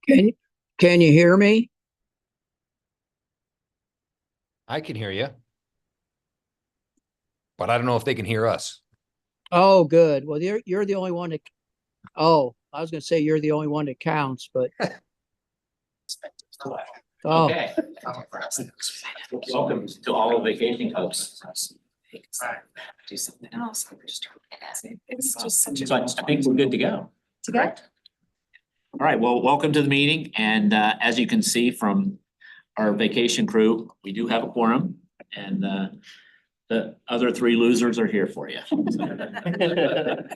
Can can you hear me? I can hear you, but I don't know if they can hear us. Oh, good. Well, you're the only one that. Oh, I was going to say you're the only one that counts, but oh, Okay. Welcome to all of vacation folks. Do something else. It's just such a. So I think we're good to go. To go? All right, well, welcome to the meeting. And as you can see from our vacation crew, we do have a quorum and the other three losers are here for you.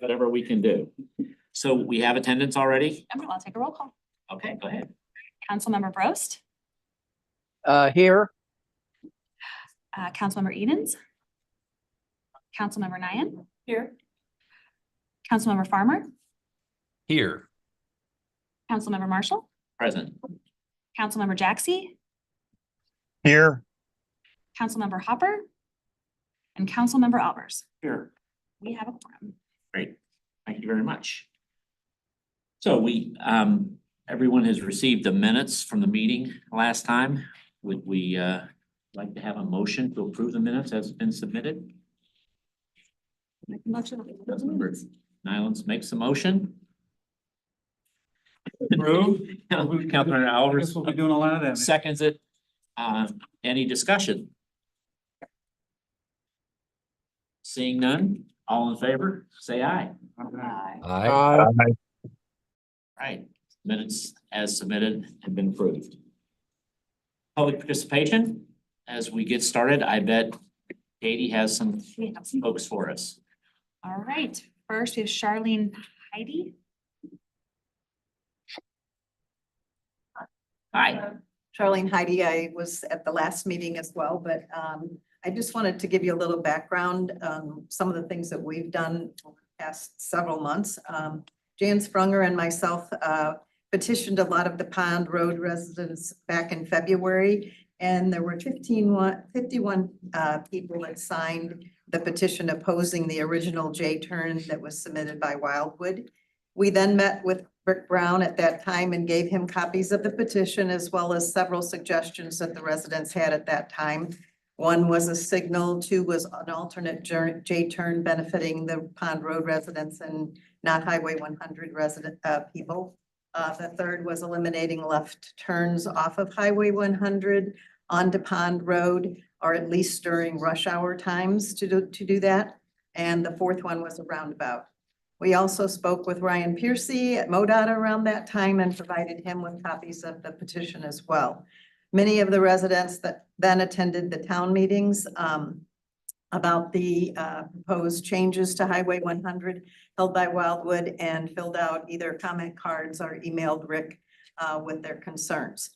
Whatever we can do. So we have attendance already? I'll take a roll call. Okay, go ahead. Councilmember Brost, here. Councilmember Edens. Councilmember Nyan. Here. Councilmember Farmer, Here, Councilmember Marshall, Present. Councilmember Jaxi, Here. Councilmember Hopper, and Councilmember Albers. Here. We have a quorum. Great, thank you very much. So everyone has received the minutes from the meeting last time. Would we like to have a motion to approve the minutes as been submitted? Nylens makes a motion. Approve. Councilor I Albers guess we'll be doing a lot of that. seconds it. Any discussion? Seeing none, all in favor, say aye. I, Right, minutes as submitted have been approved. Public participation, as we get started, I bet Katie has some We have some. folks for us. All right, first we have Charlene Heidi. Hi, Charlene Heidi, I was at the last meeting as well, but I just wanted to give you a little background, some of the things that we've done over the past several months. Jan Sprunger and myself petitioned a lot of the Pond Road residents back in February, and there were 51 people that signed the petition opposing the original J-turn that was submitted by Wildwood. We then met with Rick Brown at that time and gave him copies of the petition as well as several suggestions that the residents had at that time. One was a signal, two was an alternate J-turn benefiting the Pond Road residents and not Highway 100 resident people. The third was eliminating left turns off of Highway 100 onto Pond Road, or at least during rush hour times to do that. And the fourth one was a roundabout. We also spoke with Ryan Piercy at MoDOT around that time and provided him with copies of the petition as well. Many of the residents that then attended the town meetings about the proposed changes to Highway 100 held by Wildwood and filled out either comment cards or emailed Rick with their concerns.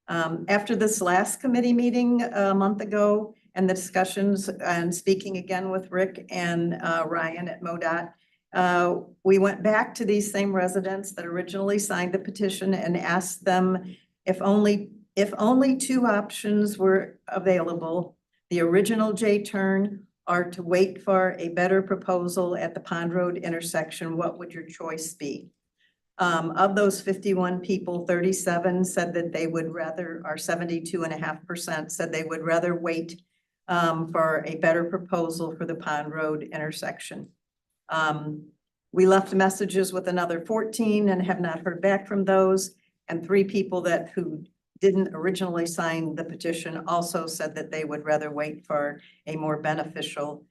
After this last committee meeting a month ago and the discussions and speaking again with Rick and Ryan at MoDOT, we went back to these same residents that originally signed the petition and asked them if only two options were available, the original J-turn or to wait for a better proposal at the Pond Road intersection, what would your choice be? Of those 51 people, 37 said that they would rather, or 72.5% said they would rather wait for a better proposal for the Pond Road intersection. We left messages with another 14 and have not heard back from those. And 3 people who didn't originally sign the petition also said that they would rather wait for a more beneficial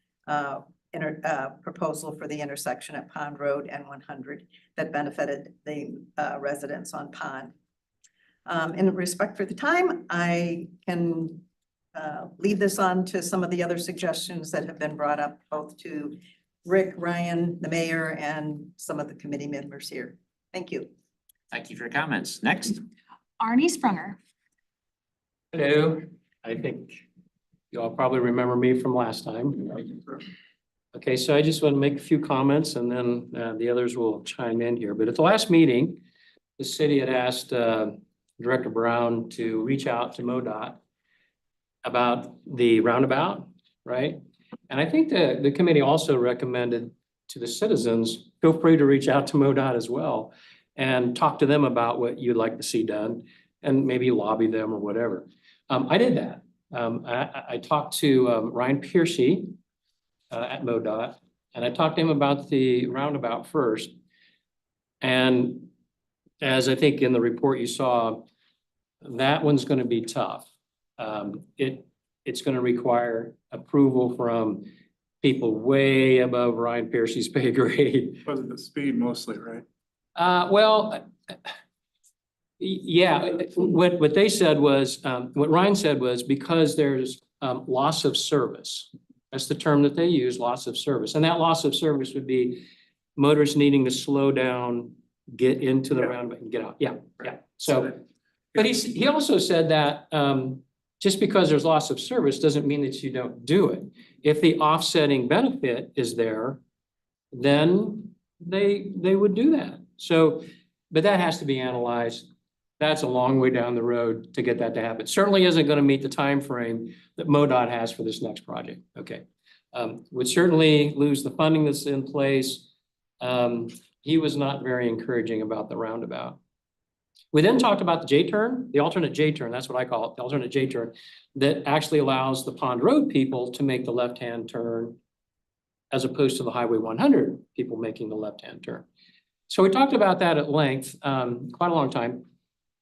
proposal for the intersection at Pond Road and 100 that benefited the residents on Pond. In respect for the time, I can lead this on to some of the other suggestions that have been brought up both to Rick, Ryan, the mayor, and some of the committee members here. Thank you. thank you for your comments. Next, Arnie Sprunger. Hello, I think you all probably remember me from last time. Okay, so I just want to make a few comments and then the others will chime in here. But at the last meeting, the city had asked Director Brown to reach out to MoDOT about the roundabout, right? And I think the committee also recommended to the citizens, feel free to reach out to MoDOT as well. and talk to them about what you'd like to see done and maybe lobby them or whatever. I did that. I talked to Ryan Piercy at MoDOT, and I talked to him about the roundabout first. And as I think in the report you saw, that one's going to be tough. It's going to require approval from people way above Ryan Piercy's pay grade. Because of the speed mostly, right? Well, yeah, what they said was, what Ryan said was because there's loss of service. That's the term that they use, loss of service. And that loss of service would be motorists needing to slow down, get into the roundabout and get out. Yeah, yeah. So, but he also said that just because there's loss of service doesn't mean that you don't do it. If the offsetting benefit is there, then they would do that. So, but that has to be analyzed. That's a long way down the road to get that to happen. Certainly isn't going to meet the time frame that MoDOT has for this next project. Okay. Would certainly lose the funding that's in place. He was not very encouraging about the roundabout. We then talked about the J-turn, the alternate J-turn, that's what I call it, the alternate J-turn, that actually allows the Pond Road people to make the left-hand turn as opposed to the Highway 100 people making the left-hand turn. So we talked about that at length, quite a long time.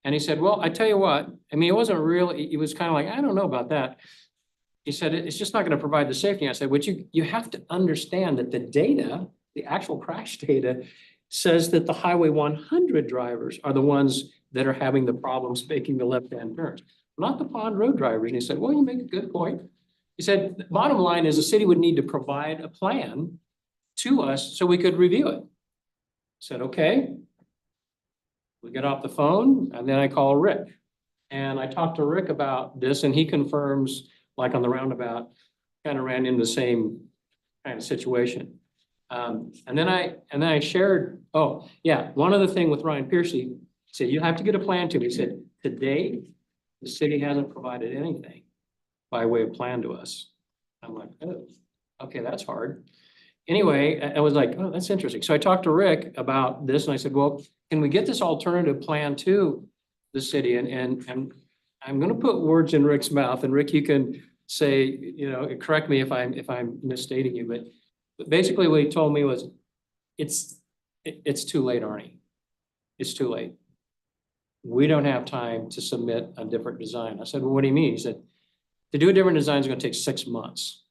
And he said, well, I tell you what, I mean, it wasn't really, he was kind of like, I don't know about that. He said, it's just not going to provide the safety. I said, but you have to understand that the data, the actual crash data says that the Highway 100 drivers are the ones that are having the problems making the left-hand turns, not the Pond Road drivers. And he said, well, you make a good point. He said, the bottom line is the city would need to provide a plan to us so we could review it. I said, okay. We get off the phone and then I call Rick. And I talked to Rick about this and he confirms, like on the roundabout, kind of ran into the same kind of situation. And then I shared, oh yeah, one other thing with Ryan Piercy, he said, you have to get a plan to me. He said, today, the city hasn't provided anything by way of plan to us. I'm like, oh, okay, that's hard. Anyway, I was like, oh, that's interesting. So I talked to Rick about this and I said, well, can we get this alternative plan to the city? And I'm going to put words in Rick's mouth, and Rick, you can say, you know, correct me if I'm misstating you, but basically what he told me was, it's too late, Arnie. It's too late. We don't have time to submit a different design. I said, well, what do you mean? He said, to do a different design is going to take 6 months.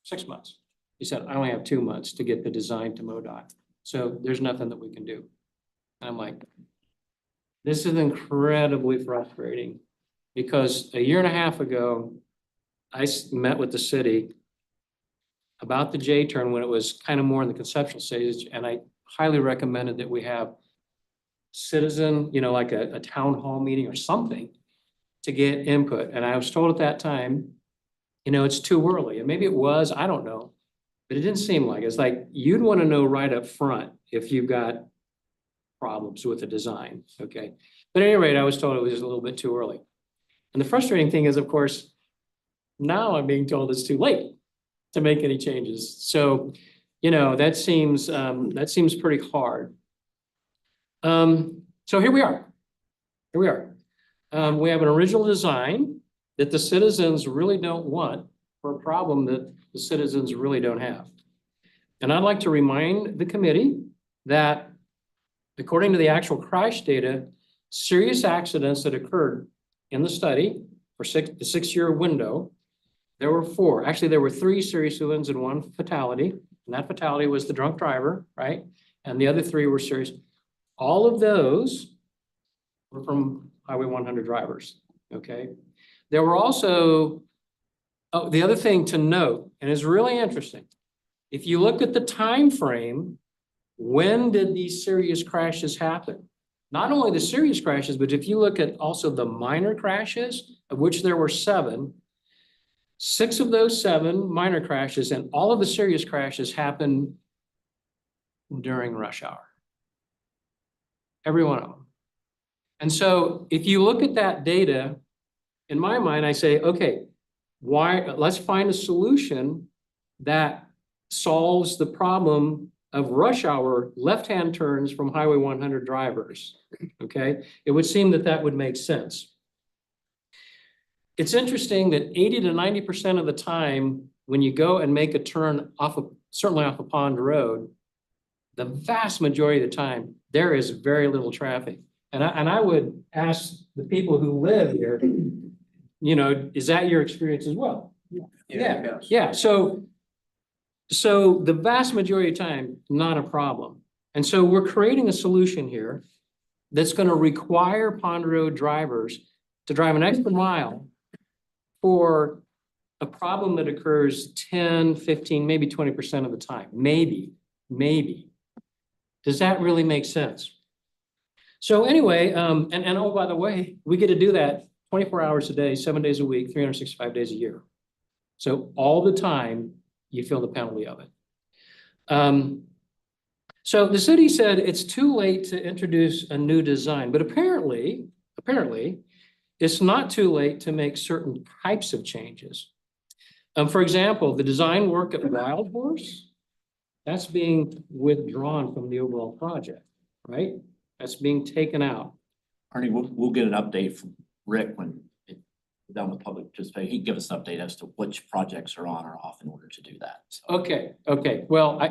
6 months. He said, I only have 2 months to get the design to MoDOT. So there's nothing that we can do. And I'm like, this is incredibly frustrating because a year and a half ago, I met with the city about the J-turn when it was kind of more in the conceptual stage. And I highly recommended that we have citizen, you know, like a town hall meeting or something to get input. And I was told at that time, you know, it's too early. And maybe it was, I don't know, but it didn't seem like it. It's like you'd want to know right up front if you've got problems with the design. Okay. But at any rate, I was told it was just a little bit too early. And the frustrating thing is, of course, now I'm being told it's too late to make any changes. So, you know, that seems pretty hard. So here we are. Here we are. We have an original design that the citizens really don't want for a problem that the citizens really don't have. And I'd like to remind the committee that according to the actual crash data, serious accidents that occurred in the study for the 6-year window, there were 4. Actually, there were 3 serious ones and 1 fatality. And that fatality was the drunk driver, right? And the other 3 were serious. All of those were from Highway 100 drivers, okay? There were also, oh, the other thing to note, and it's really interesting, if you look at the time frame, when did these serious crashes happen? Not only the serious crashes, but if you look at also the minor crashes, of which there were 7, 6 of those 7 minor crashes and all of the serious crashes happened during rush hour. Every one of them. And so if you look at that data, in my mind, I say, okay, let's find a solution that solves the problem of rush hour left-hand turns from Highway 100 drivers. Okay, it would seem that that would make sense. It's interesting that 80 to 90% of the time, when you go and make a turn certainly off of Pond Road, the vast majority of the time, there is very little traffic. And I would ask the people who live here, you know, is that your experience as well? Yeah, so the vast majority of time, not a problem. And so we're creating a solution here that's going to require Pond Road drivers to drive an extra mile for a problem that occurs 10, 15, maybe 20% of the time. Maybe. Does that really make sense? So anyway, and oh, by the way, we get to do that 24 hours a day, 7 days a week, 365 days a year. So all the time, you feel the penalty of it. So the city said it's too late to introduce a new design, but apparently, it's not too late to make certain types of changes. For example, the design work at Wild Horse, that's being withdrawn from the overall project, right? That's being taken out. Arnie, we'll get an update from Rick when it's done with public participation. He'd give us an update as to which projects are on or off in order to do that. So. Okay. Well,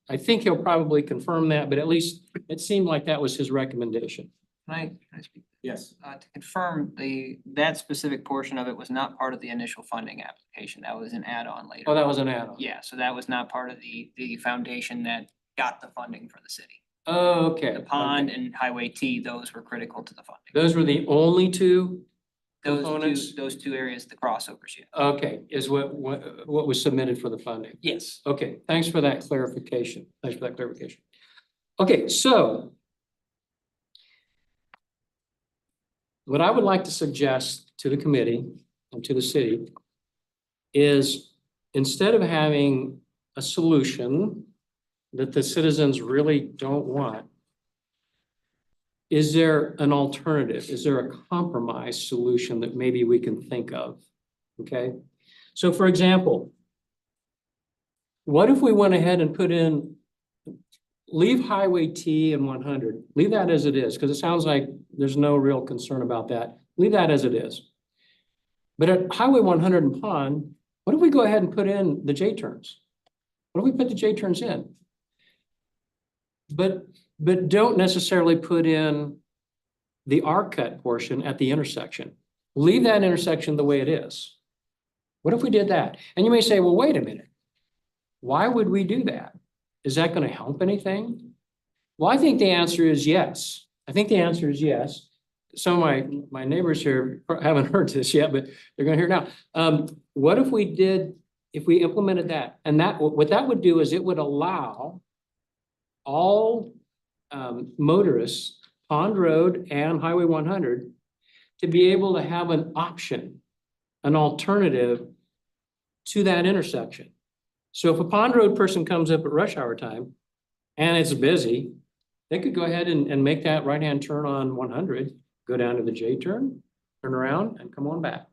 I think he'll probably confirm that, but at least it seemed like that was his recommendation. Can I speak? Yes. To confirm, that specific portion of it was not part of the initial funding application. That was an add-on later. Oh, that was an add-on. Yeah, so that was not part of the foundation that got the funding for the city. Oh, okay. The pond and Highway T, those were critical to the funding. Those were the only two components? Those two areas, the crossovers, yeah. Okay, is what was submitted for the funding. Yes. Okay, thanks for that clarification. Okay, so what I would like to suggest to the committee and to the city is, instead of having a solution that the citizens really don't want, is there an alternative? Is there a compromise solution that maybe we can think of? Okay, so for example, what if we went ahead and put in, leave Highway T and 100, leave that as it is, because it sounds like there's no real concern about that. Leave that as it is. But at Highway 100 and Pond, what if we go ahead and put in the J-turns? What if we put the J-turns in? But don't necessarily put in the arc cut portion at the intersection. Leave that intersection the way it is. What if we did that? And you may say, well, wait a minute. Why would we do that? Is that going to help anything? Well, I think the answer is yes. Some of my neighbors here haven't heard this yet, but they're going to hear it now. What if we implemented that? And what that would do is it would allow all motorists, Pond Road and Highway 100, to be able to have an option, an alternative to that intersection. So if a Pond Road person comes up at rush hour time and it's busy, they could go ahead and make that right-hand turn on 100, go down to the J-turn, turn around and come on back.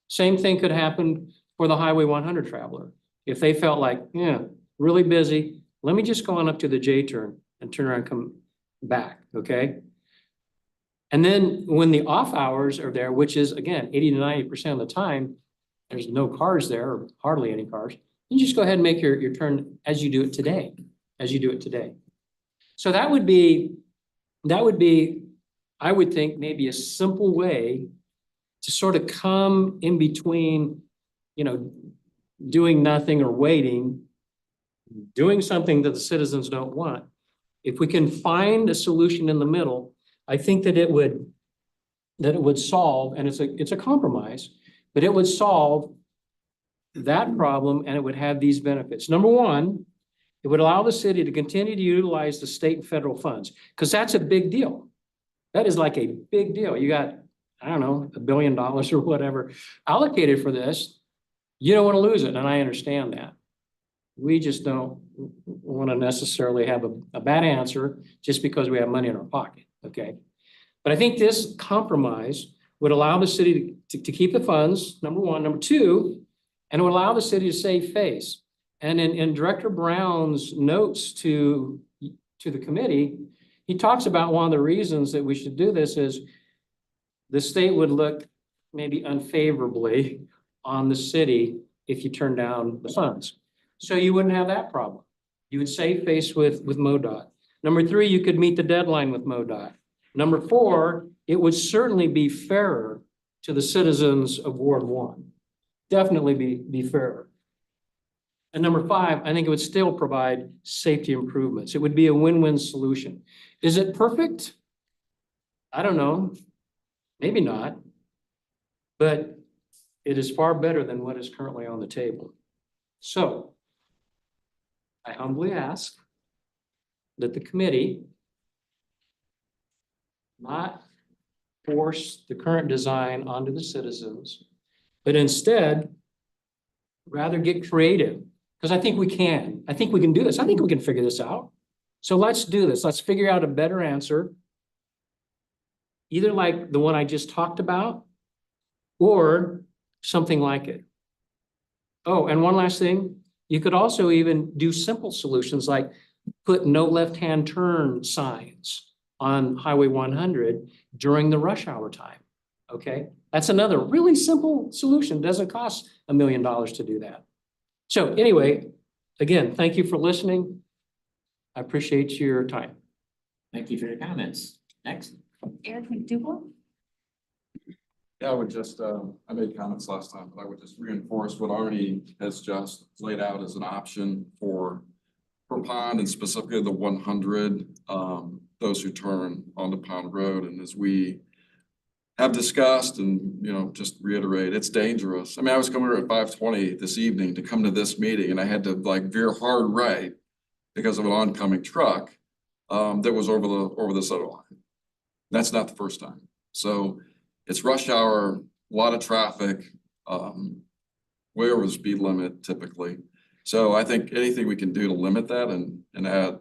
Same thing could happen for the Highway 100 traveler. If they felt like, yeah, really busy, let me just go on up to the J-turn and turn around and come back, okay? And then when the off hours are there, which is again, 80 to 90% of the time, there's no cars there, or hardly any cars, you just go ahead and make your turn as you do it today, So that would be, I would think, maybe a simple way to sort of come in between, you know, doing nothing or waiting, doing something that the citizens don't want. If we can find a solution in the middle, I think that it would solve, and it's a compromise, but it would solve that problem and it would have these benefits. Number one, it would allow the city to continue to utilize the state and federal funds, because that's a big deal. That is like a big deal. You got, I don't know, $1 billion or whatever allocated for this. You don't want to lose it, and I understand that. We just don't want to necessarily have a bad answer just because we have money in our pocket, okay? But I think this compromise would allow the city to keep the funds, number one. Number two, and it would allow the city to save face. And in Director Brown's notes to the committee, he talks about one of the reasons that we should do this is the state would look maybe unfavorably on the city if you turn down the funds. So you wouldn't have that problem. You would save face with MoDOT. Number three, you could meet the deadline with MoDOT. Number four, it would certainly be fairer to the citizens of Ward 1. Definitely be fairer. And number five, I think it would still provide safety improvements. It would be a win-win solution. Is it perfect? I don't know. Maybe not. But it is far better than what is currently on the table. So I humbly ask that the committee not force the current design onto the citizens, but instead rather get creative. Because I think we can. I think we can do this. I think we can figure this out. So let's do this. Let's figure out a better answer. Either like the one I just talked about or something like it. Oh, and one last thing. You could also even do simple solutions like put no left-hand turn signs on Highway 100 during the rush hour time. Okay, that's another really simple solution. Doesn't cost $1 million to do that. So anyway, again, thank you for listening. I appreciate your time. Thank you for your comments. Next. Eric McDougal? Yeah, I would just, I made comments last time, but I would just reinforce what Arnie has just laid out as an option for Pond and specifically the 100, those who turn onto Pond Road. And as we have discussed and, you know, just reiterate, it's dangerous. I mean, I was coming here at 5:20 this evening to come to this meeting and I had to like veer hard right because of an oncoming truck that was over the center line. That's not the first time. So it's rush hour, a lot of traffic, way over the speed limit typically. So I think anything we can do to limit that and add,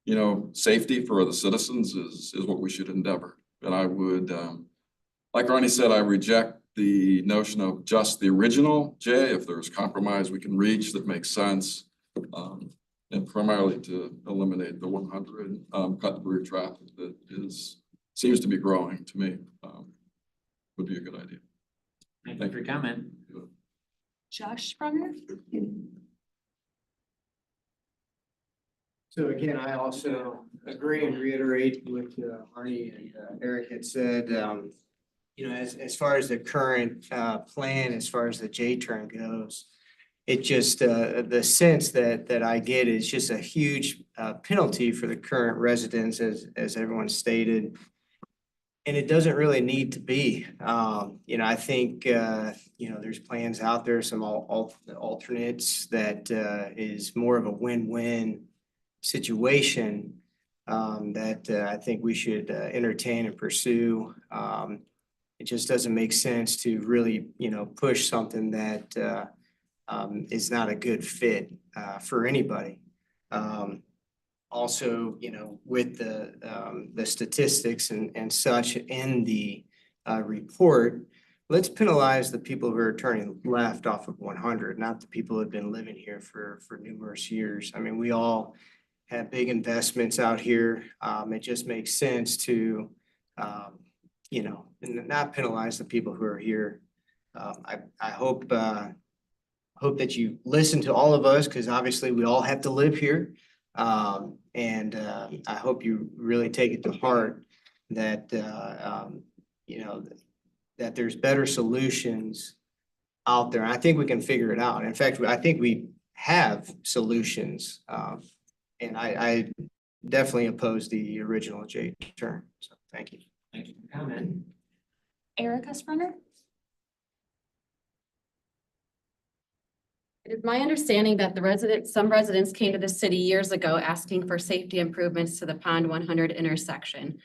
you know, safety for the citizens is what we should endeavor. And I would, like Arnie said, I reject the notion of just the original J. If there's compromise we can reach that makes sense, and primarily to eliminate the 100 cut through traffic that seems to be growing to me, would be a good idea. Thank you for your comment. Josh Sprunger? So again, I also agree and reiterate what Arnie and Eric had said. You know, as far as the current plan, as far as the J-turn goes, it just the sense that I get is just a huge penalty for the current residents, as everyone stated. And it doesn't really need to be. You know, I think you know, there's plans out there, some alternates that is more of a win-win situation that I think we should entertain and pursue. It just doesn't make sense to really, you know, push something that is not a good fit for anybody. Also, you know, with the statistics and such in the report, let's penalize the people who are turning left off of 100, not the people who have been living here for numerous years. I mean, we all have big investments out here. It just makes sense to, you know, not penalize the people who are here. I hope that you listen to all of us, because obviously we all have to live here. And I hope you really take it to heart that, you know, that there's better solutions out there. I think we can figure it out. In fact, I think we have solutions. And I definitely oppose the original J-turn. So thank you. Thank you for your comment. Erica Sprunger? It is my understanding that some residents came to the city years ago asking for safety improvements to the Pond 100 intersection.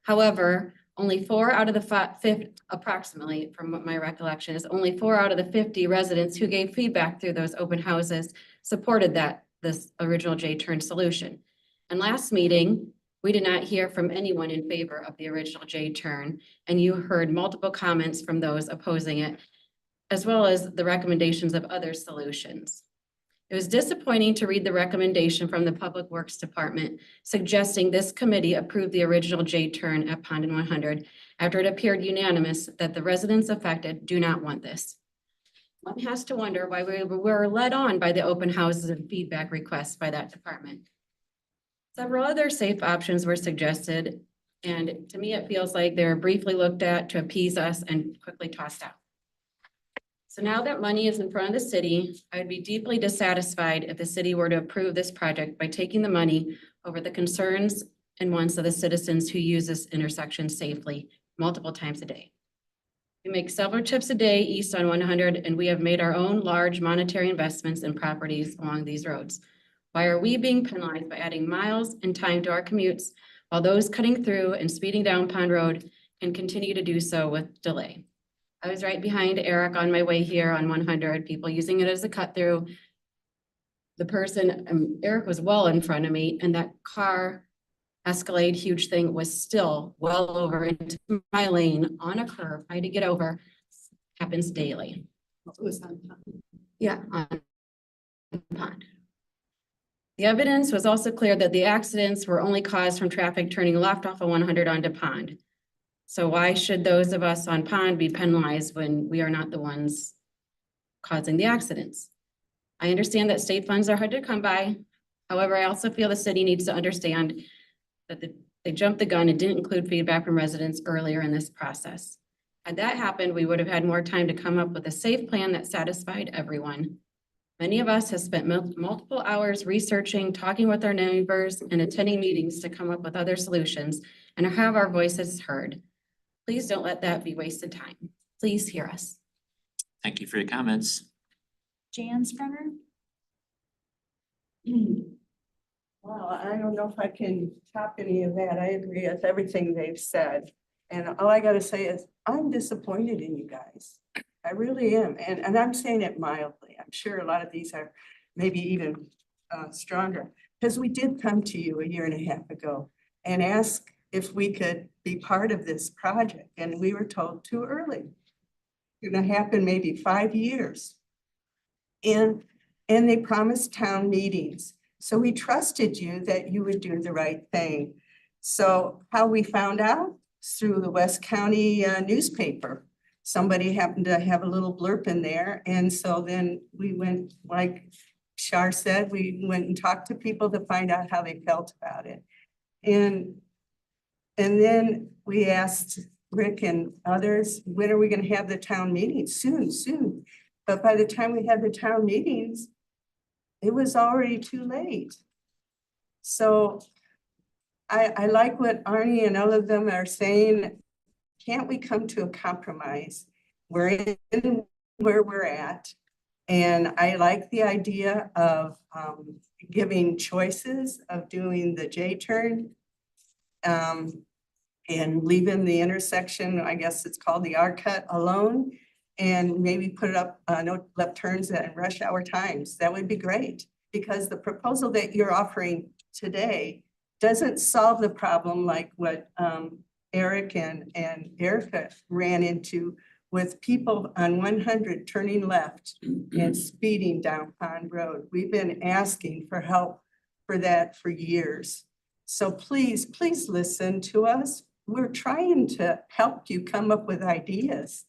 However, only 4 out of the 50, approximately from what my recollection is, only 4 out of the 50 residents who gave feedback through those open houses supported this original J-turn solution. And last meeting, we did not hear from anyone in favor of the original J-turn, and you heard multiple comments from those opposing it, as well as the recommendations of other solutions. It was disappointing to read the recommendation from the Public Works Department suggesting this committee approve the original J-turn at Pond and 100 after it appeared unanimous that the residents affected do not want this. One has to wonder why we were led on by the open houses and feedback requests by that department. Several other safe options were suggested, and to me, it feels like they were briefly looked at to appease us and quickly tossed out. So now that money is in front of the city, I would be deeply dissatisfied if the city were to approve this project by taking the money over the concerns and wants of the citizens who use this intersection safely multiple times a day. We make several trips a day east on 100, and we have made our own large monetary investments in properties along these roads. Why are we being penalized by adding miles and time to our commutes while those cutting through and speeding down Pond Road can continue to do so with delay? I was right behind Eric on my way here on 100, people using it as a cut through. The person, Eric was well in front of me, and that car Escalade huge thing was still well over into my lane on a curve. I had to get over. Happens daily. It was on time. Yeah, on Pond. The evidence was also clear that the accidents were only caused from traffic turning left off of 100 onto Pond. So why should those of us on Pond be penalized when we are not the ones causing the accidents? I understand that state funds are hard to come by. However, I also feel the city needs to understand that they jumped the gun and didn't include feedback from residents earlier in this process. Had that happened, we would have had more time to come up with a safe plan that satisfied everyone. Many of us have spent multiple hours researching, talking with our neighbors, and attending meetings to come up with other solutions and have our voices heard. Please don't let that be wasted time. Please hear us. Thank you for your comments. Jan Sprunger? Well, I don't know if I can top any of that. I agree with everything they've said. And all I gotta say is, I'm disappointed in you guys. I really am. And I'm saying it mildly. I'm sure a lot of these are maybe even stronger. Because we did come to you a year and a half ago and ask if we could be part of this project. And we were told too early. It's gonna happen maybe 5 years. And they promised town meetings. So we trusted you that you would do the right thing. So how we found out? Through the West County newspaper. Somebody happened to have a little blurb in there. And so then we went, like Shar said, we went and talked to people to find out how they felt about it. And then we asked Rick and others, when are we gonna have the town meetings? Soon. But by the time we had the town meetings, it was already too late. So I like what Arnie and all of them are saying. Can't we come to a compromise? We're in where we're at. And I like the idea of giving choices of doing the J-turn and leaving the intersection, I guess it's called the R-cut alone, and maybe put it up, no left turns at rush hour times. That would be great, because the proposal that you're offering today doesn't solve the problem like what Eric and Erica ran into with people on 100 turning left and speeding down Pond Road. We've been asking for help for that for years. So please listen to us. We're trying to help you come up with ideas.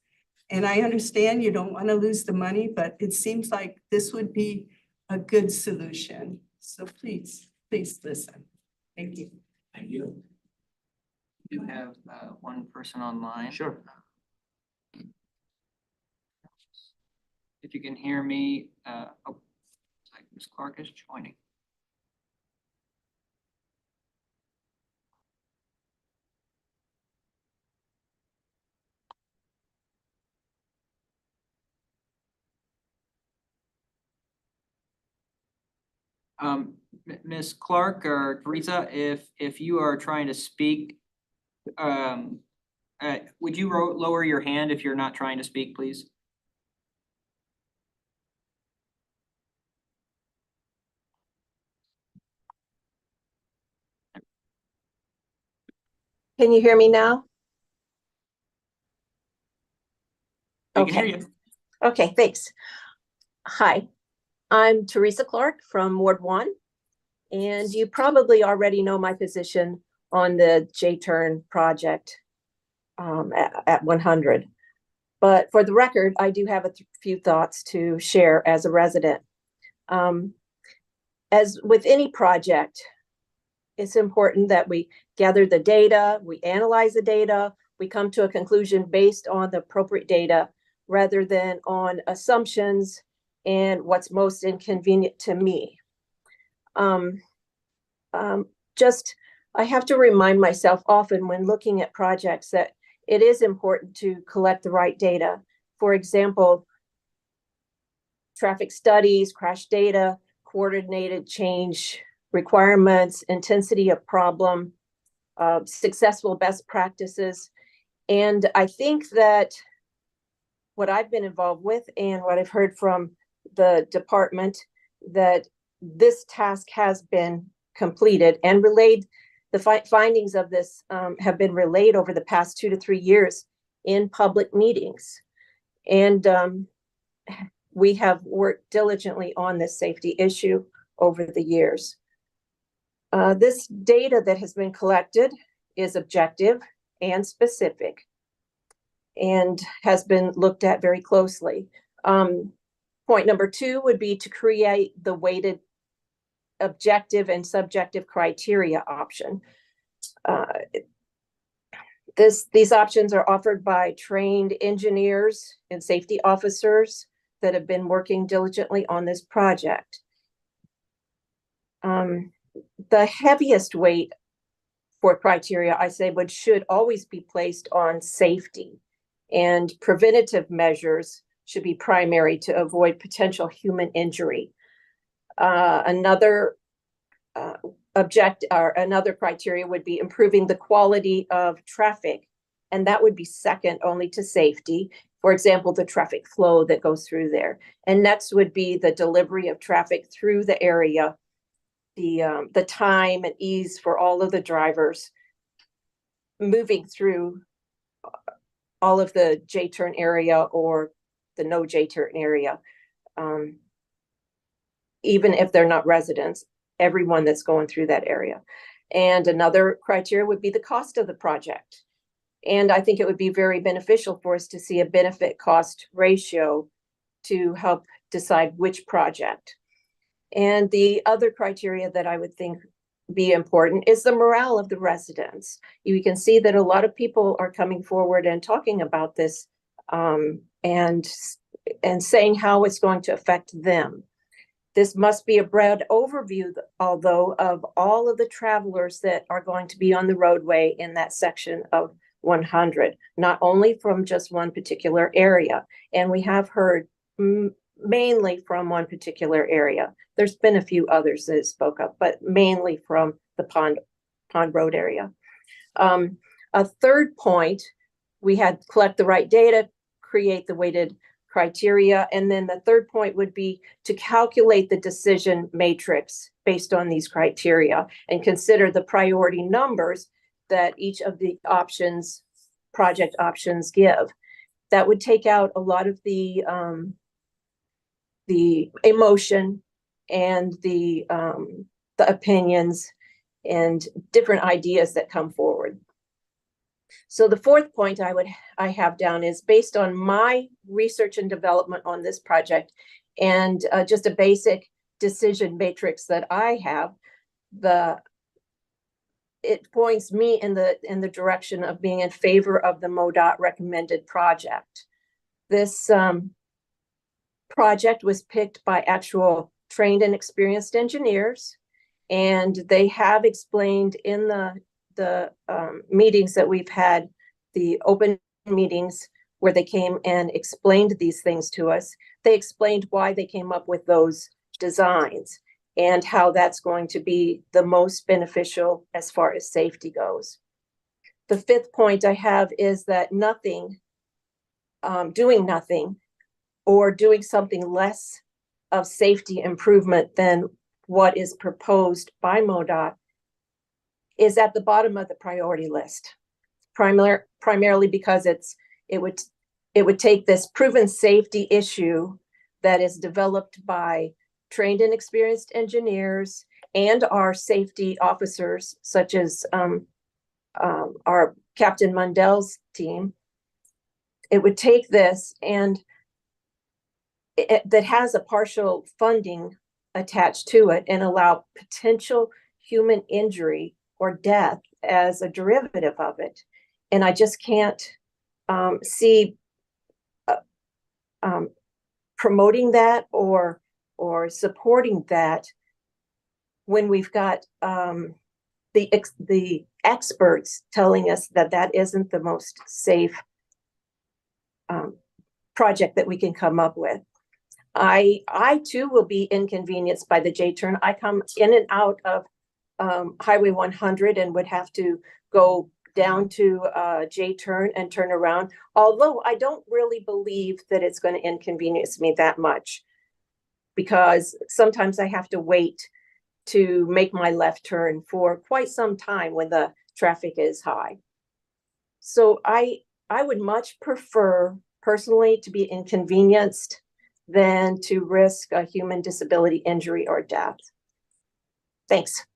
And I understand you don't want to lose the money, but it seems like this would be a good solution. So please listen. Thank you. Thank you. We do have one person online. Sure. If you can hear me, looks like Ms. Clark is joining. Ms. Clark or Teresa, if you are trying to speak, would you lower your hand if you're not trying to speak, please? Can you hear me now? We can hear you. Okay, thanks. Hi. I'm Teresa Clark from Ward 1, and you probably already know my position on the J-Turn project at 100. But for the record, I do have a few thoughts to share as a resident. As with any project, it's important that we gather the data, we analyze the data, we come to a conclusion based on the appropriate data rather than on assumptions and what's most inconvenient to me. I have to remind myself often when looking at projects that it is important to collect the right data. For example, traffic studies, crash data, coordinated change requirements, intensity of problem, successful best practices. And I think that what I've been involved with and what I've heard from the department, that this task has been completed and relayed. The findings of this have been relayed over the past 2 to 3 years in public meetings. And we have worked diligently on this safety issue over the years. This data that has been collected is objective and specific and has been looked at very closely. Point number 2 would be to create the weighted objective and subjective criteria option. These options are offered by trained engineers and safety officers that have been working diligently on this project. The heaviest weight for criteria, I say, should always be placed on safety, and preventative measures should be primary to avoid potential human injury. Another criteria would be improving the quality of traffic, and that would be second only to safety. For example, the traffic flow that goes through there. And next would be the delivery of traffic through the area, the time and ease for all of the drivers moving through all of the J-turn area or the no J-turn area. Even if they're not residents, everyone that's going through that area. And another criteria would be the cost of the project. And I think it would be very beneficial for us to see a benefit cost ratio to help decide which project. And the other criteria that I would think be important is the morale of the residents. You can see that a lot of people are coming forward and talking about this and saying how it's going to affect them. This must be a broad overview, although, of all of the travelers that are going to be on the roadway in that section of 100, not only from just one particular area. And we have heard mainly from one particular area. There's been a few others that spoke up, but mainly from the Pond Road area. A third point, we had collect the right data, create the weighted criteria. And then the third point would be to calculate the decision matrix based on these criteria and consider the priority numbers that each of the options, project options, give. That would take out a lot of the emotion and the opinions and different ideas that come forward. So the fourth point I have down is based on my research and development on this project and just a basic decision matrix that I have, it points me in the direction of being in favor of the MoDOT recommended project. This project was picked by actual trained and experienced engineers, and they have explained in the meetings that we've had, the open meetings where they came and explained these things to us. They explained why they came up with those designs and how that's going to be the most beneficial as far as safety goes. The fifth point I have is that doing nothing or doing something less of safety improvement than what is proposed by MoDOT is at the bottom of the priority list, primarily because it would take this proven safety issue that is developed by trained and experienced engineers and our safety officers, such as our Captain Mundell's team. It would take this and that has a partial funding attached to it and allow potential human injury or death as a derivative of it. And I just can't see promoting that or supporting that when we've got the experts telling us that that isn't the most safe project that we can come up with. I too will be inconvenienced by the J-turn. I come in and out of Highway 100 and would have to go down to J-turn and turn around. Although I don't really believe that it's going to inconvenience me that much, because sometimes I have to wait to make my left turn for quite some time when the traffic is high. So I would much prefer personally to be inconvenienced than to risk a human disability, injury, or death. Thanks.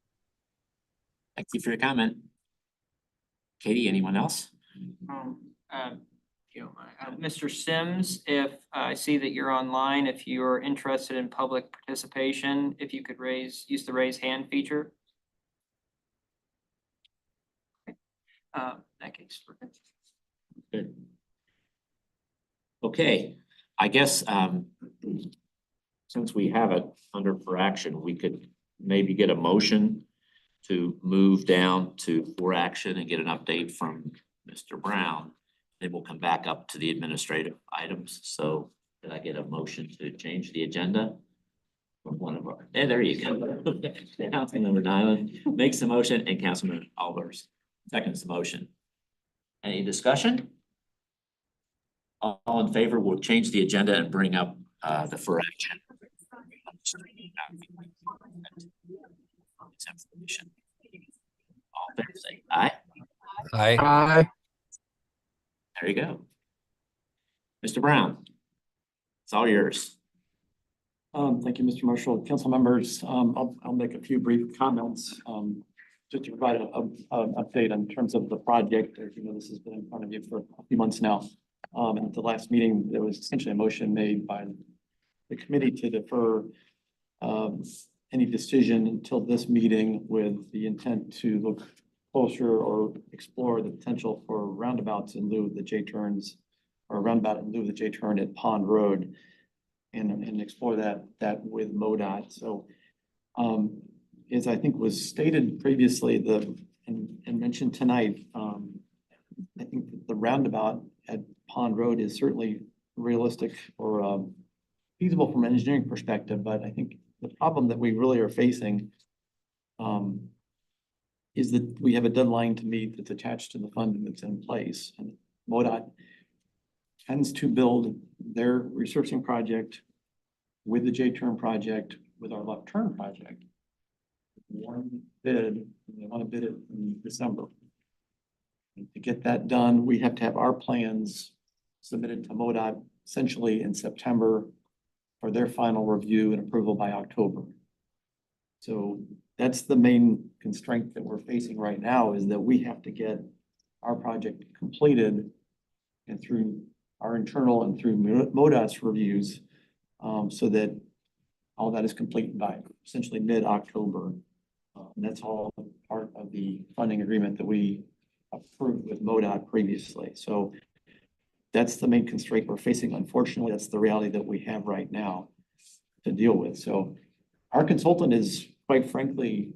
Thank you for your comment. Katie, anyone else? Mr. Sims, if I see that you're online, if you're interested in public participation, if you could use the raise hand feature. That case. Good. Okay, I guess since we have it under for action, we could maybe get a motion to move down to for action and get an update from Mr. Brown. Then we'll come back up to the administrative items. So did I get a motion to change the agenda? From one of our, there you go. Councilmember Nyland makes the motion and Councilman Albers seconds the motion. Any discussion? All in favor, we'll change the agenda and bring up the for action. All in favor, say aye. Aye. Aye. There you go. Mr. Brown, it's all yours. Thank you, Mr. Marshall. Council members, I'll make a few brief comments just to provide an update in terms of the project. As you know, this has been in front of you for a few months now. And at the last meeting, there was essentially a motion made by the committee to defer any decision until this meeting with the intent to look closer or explore the potential for roundabouts in lieu of the J-turns, or roundabout in lieu of the J-turn at Pond Road, and explore that with MoDOT. So as I think was stated previously, and mentioned tonight, I think that the roundabout at Pond Road is certainly realistic or feasible from an engineering perspective, but I think the problem that we really are facing is that we have a deadline to meet that's attached to the funding that's in place. And MoDOT tends to build their researching project with the J-turn project, with our left turn project. One bid, and they want to bid it in December. And to get that done, we have to have our plans submitted to MoDOT essentially in September for their final review and approval by October. So that's the main constraint that we're facing right now, is that we have to get our project completed and through our internal and through MoDOT's reviews, so that all that is complete by essentially mid-October. And that's all part of the funding agreement that we approved with MoDOT previously. So that's the main constraint we're facing. Unfortunately, that's the reality that we have right now to deal with. So our consultant is, quite frankly,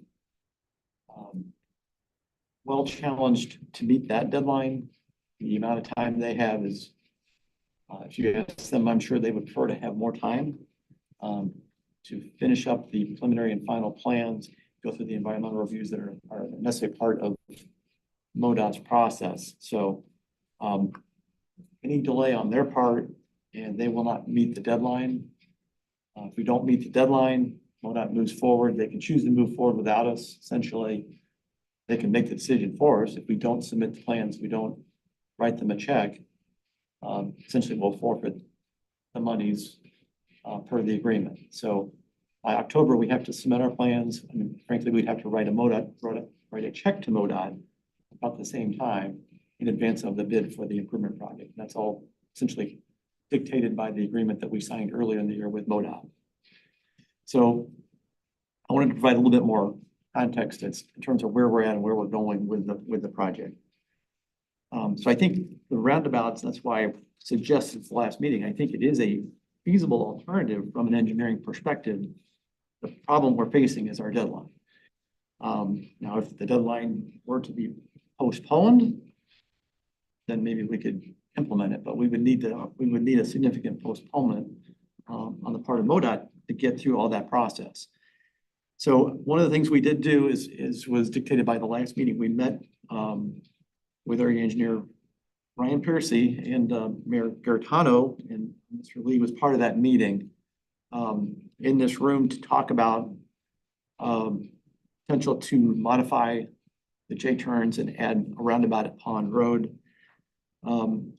well challenged to meet that deadline. The amount of time they have is, if you ask them, I'm sure they would prefer to have more time to finish up the preliminary and final plans, go through the environmental reviews that are a necessary part of MoDOT's process. So any delay on their part, and they will not meet the deadline. If we don't meet the deadline, MoDOT moves forward. They can choose to move forward without us. Essentially, they can make the decision for us. If we don't submit the plans, we don't write them a check. Essentially, we'll forfeit the monies per the agreement. So By October, we have to submit our plans. I mean, frankly, we'd have to write a check to MoDOT about the same time in advance of the bid for the improvement project. That's all essentially dictated by the agreement that we signed earlier in the year with MoDOT. So I wanted to provide a little bit more context in terms of where we're at and where we're going with the project. So I think the roundabouts, that's why I suggested at the last meeting, I think it is a feasible alternative from an engineering perspective. The problem we're facing is our deadline. Now, if the deadline were to be postponed, then maybe we could implement it, but we would need a significant postponement on the part of MoDOT to get through all that process. So one of the things we did do was dictated by the last meeting. We met with our engineer, Ryan Piercy, and Mayor Garitano, and Mr. Lee was part of that meeting in this room to talk about potential to modify the J-turns and add a roundabout at Pond Road. And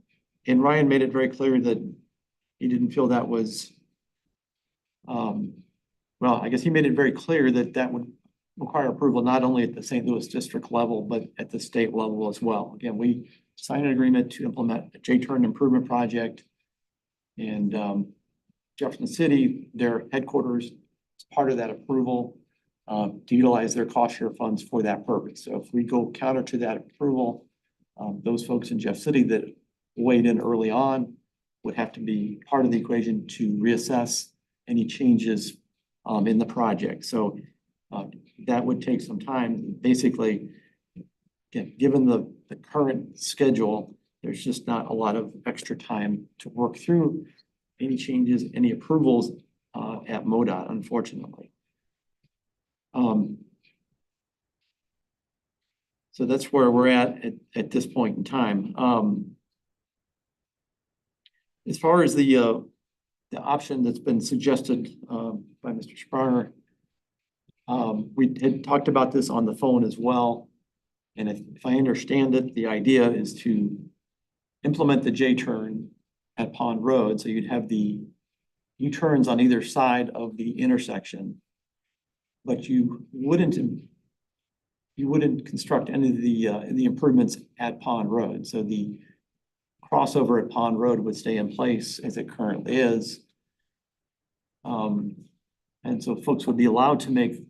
Ryan made it very clear that he didn't feel that was, well, I guess he made it very clear that that would require approval not only at the St. Louis district level, but at the state level as well. Again, we signed an agreement to implement a J-turn improvement project. And Jefferson City, their headquarters, is part of that approval to utilize their cost share funds for that purpose. So if we go counter to that approval, those folks in Jeff City that weighed in early on would have to be part of the equation to reassess any changes in the project. So that would take some time. Basically, again, given the current schedule, there's just not a lot of extra time to work through any changes, any approvals at MoDOT, unfortunately. So that's where we're at this point in time. As far as the option that's been suggested by Mr. Spranger, we had talked about this on the phone as well. And if I understand it, the idea is to implement the J-turn at Pond Road. So you'd have the U-turns on either side of the intersection, but you wouldn't construct any of the improvements at Pond Road. So the crossover at Pond Road would stay in place as it currently is. And so folks would be allowed to make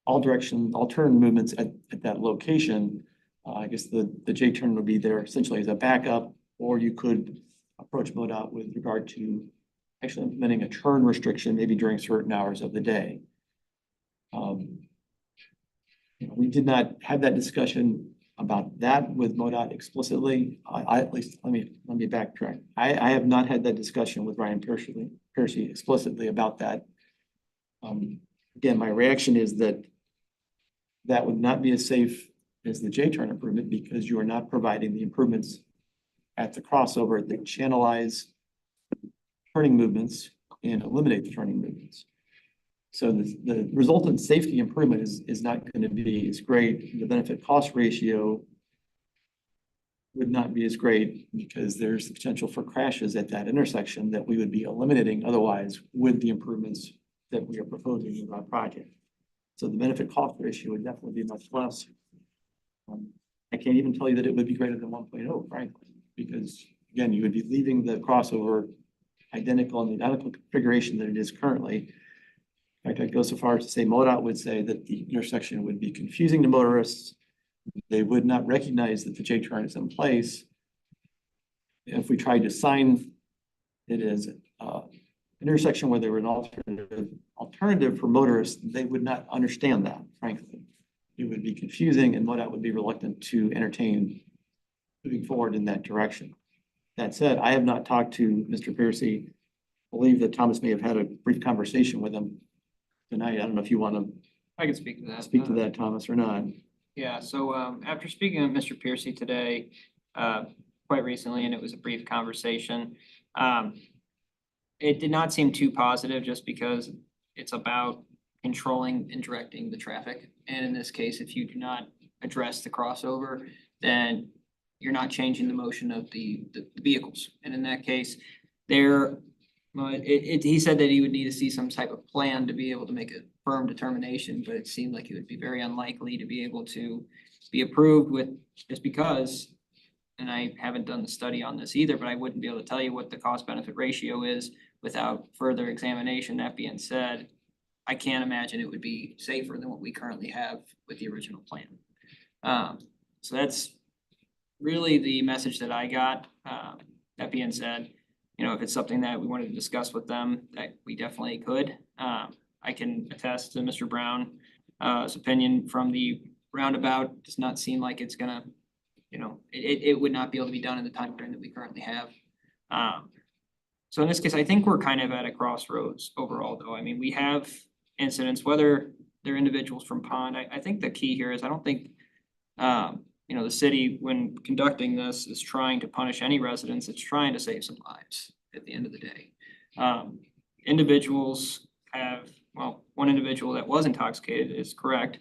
alternate movements at that location. I guess the J-turn would be there essentially as a backup, or you could approach MoDOT with regard to actually implementing a turn restriction maybe during certain hours of the day. We did not have that discussion about that with MoDOT explicitly. At least let me backtrack. I have not had that discussion with Ryan Piercy explicitly about that. Again, my reaction is that that would not be as safe as the J-turn improvement because you are not providing the improvements at the crossover that channelize turning movements and eliminate the turning movements. So the resultant safety improvement is not going to be as great. The benefit cost ratio would not be as great because there's the potential for crashes at that intersection that we would be eliminating otherwise with the improvements that we are proposing in our project. So the benefit cost ratio would definitely be much less. I can't even tell you that it would be greater than 1.0, frankly, because again, you would be leaving the crossover identical in the identical configuration that it is currently. In fact, I'd go so far as to say MoDOT would say that the intersection would be confusing to motorists. They would not recognize that the J-turn is in place. If we tried to sign it as an intersection where there were an alternative for motorists, they would not understand that, frankly. It would be confusing and MoDOT would be reluctant to entertain moving forward in that direction. That said, I have not talked to Mr. Piercy. I believe that Thomas may have had a brief conversation with him tonight. I don't know if you want to I can speak to that. speak to that, Thomas, or not. Yeah, so after speaking with Mr. Piercy today, quite recently, and it was a brief conversation, it did not seem too positive just because it's about controlling and directing the traffic. And in this case, if you do not address the crossover, then you're not changing the motion of the vehicles. And in that case, there Well, he said that he would need to see some type of plan to be able to make a firm determination, but it seemed like it would be very unlikely to be able to be approved with, just because, and I haven't done the study on this either, but I wouldn't be able to tell you what the cost benefit ratio is without further examination. That being said, I can't imagine it would be safer than what we currently have with the original plan. So that's really the message that I got. That being said, you know, if it's something that we wanted to discuss with them, that we definitely could. I can attest to Mr. Brown's opinion from the roundabout. Does not seem like it's gonna, you know, it would not be able to be done in the time frame that we currently have. So in this case, I think we're kind of at a crossroads overall, though. I mean, we have incidents, whether they're individuals from Pond. I think the key here is I don't think, you know, the city, when conducting this, is trying to punish any residents. It's trying to save some lives at the end of the day. Individuals have, well, one individual that was intoxicated is correct,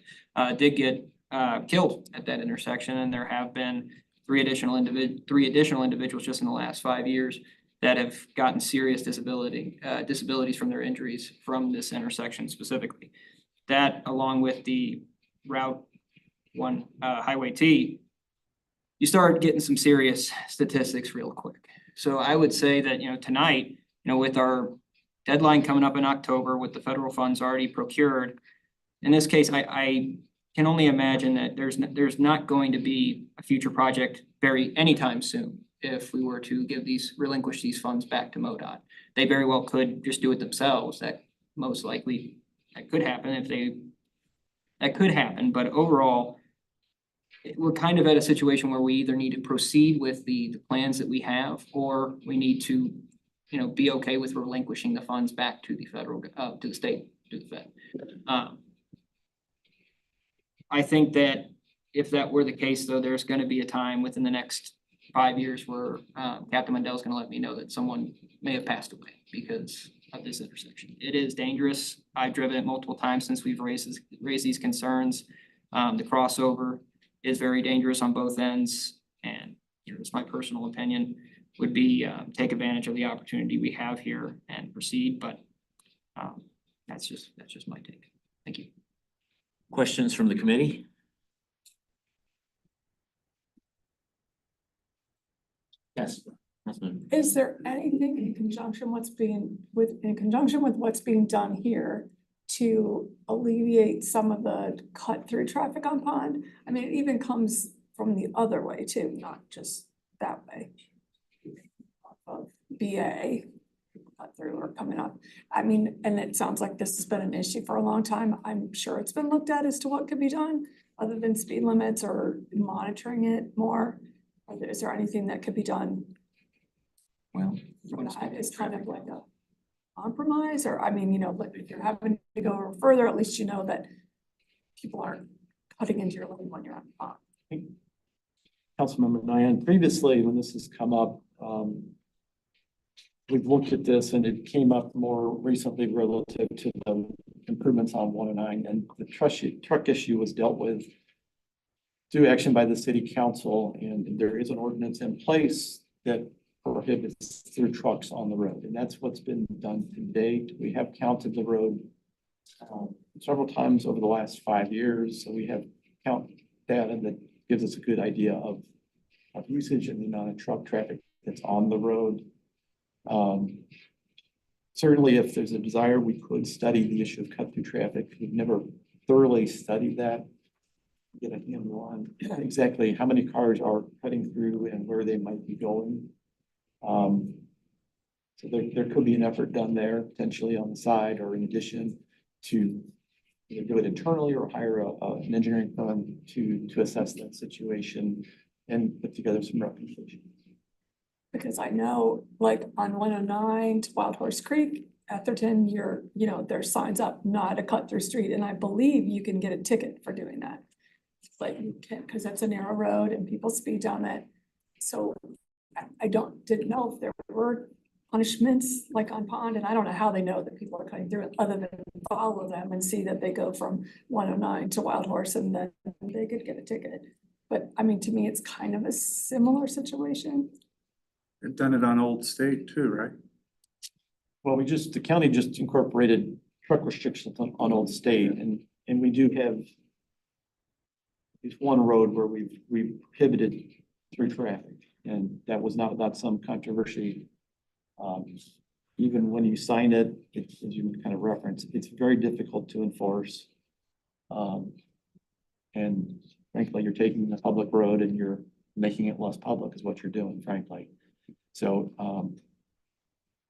did get killed at that intersection, and there have been three additional individuals just in the last 5 years that have gotten serious disabilities from their injuries from this intersection specifically. That, along with the Route 1 Highway T, you start getting some serious statistics real quick. So I would say that, you know, tonight, you know, with our deadline coming up in October, with the federal funds already procured, in this case, I can only imagine that there's not going to be a future project anytime soon if we were to relinquish these funds back to MoDOT. They very well could just do it themselves. That most likely, that could happen that could happen, but overall, we're kind of at a situation where we either need to proceed with the plans that we have, or we need to, you know, be okay with relinquishing the funds back to the federal, to the state, to the Fed. I think that if that were the case, though, there's gonna be a time within the next 5 years where Captain Mandela's gonna let me know that someone may have passed away because of this intersection. It is dangerous. I've driven it multiple times since we've raised these concerns. The crossover is very dangerous on both ends, and, you know, it's my personal opinion, would be take advantage of the opportunity we have here and proceed, but that's just my take. Thank you. Questions from the committee? Yes. Is there anything in conjunction with what's being done here to alleviate some of the cut through traffic on Pond? I mean, it even comes from the other way too, not just that way. Off of BA, cut through or coming up. I mean, and it sounds like this has been an issue for a long time. I'm sure it's been looked at as to what could be done other than speed limits or monitoring it more. Is there anything that could be done? Well, It's kind of like a compromise, or, I mean, you know, but if you're having to go further, at least you know that people aren't cutting into your lane when you're on the pond. Councilmember Diane, previously, when this has come up, we've looked at this and it came up more recently relative to the improvements on 109, and the truck issue was dealt with through action by the city council, and there is an ordinance in place that prohibits through trucks on the road, and that's what's been done to date. We have counted the road several times over the last 5 years, so we have count data that gives us a good idea of usage and the amount of truck traffic that's on the road. Certainly, if there's a desire, we could study the issue of cut through traffic. We've never thoroughly studied that. Get a handle on exactly how many cars are cutting through and where they might be going. So there could be an effort done there potentially on the side or in addition to either do it internally or hire an engineering firm to assess that situation and put together some recommendations. Because I know, like on 109 to Wild Horse Creek, Atherton, there's signs up, not a cut through street, and I believe you can get a ticket for doing that. Like you can, because that's a narrow road and people speed down it. So I didn't know if there were punishments like on Pond, and I don't know how they know that people are cutting through it other than follow them and see that they go from 109 to Wild Horse and then they could get a ticket. But I mean, to me, it's kind of a similar situation. They've done it on Old State too, right? Well, the county just incorporated truck restrictions on Old State and we do have at least one road where we've prohibited through traffic, and that was not without some controversy. Even when you sign it, as you kind of reference, it's very difficult to enforce. And frankly, you're taking a public road and you're making it less public is what you're doing, frankly. So,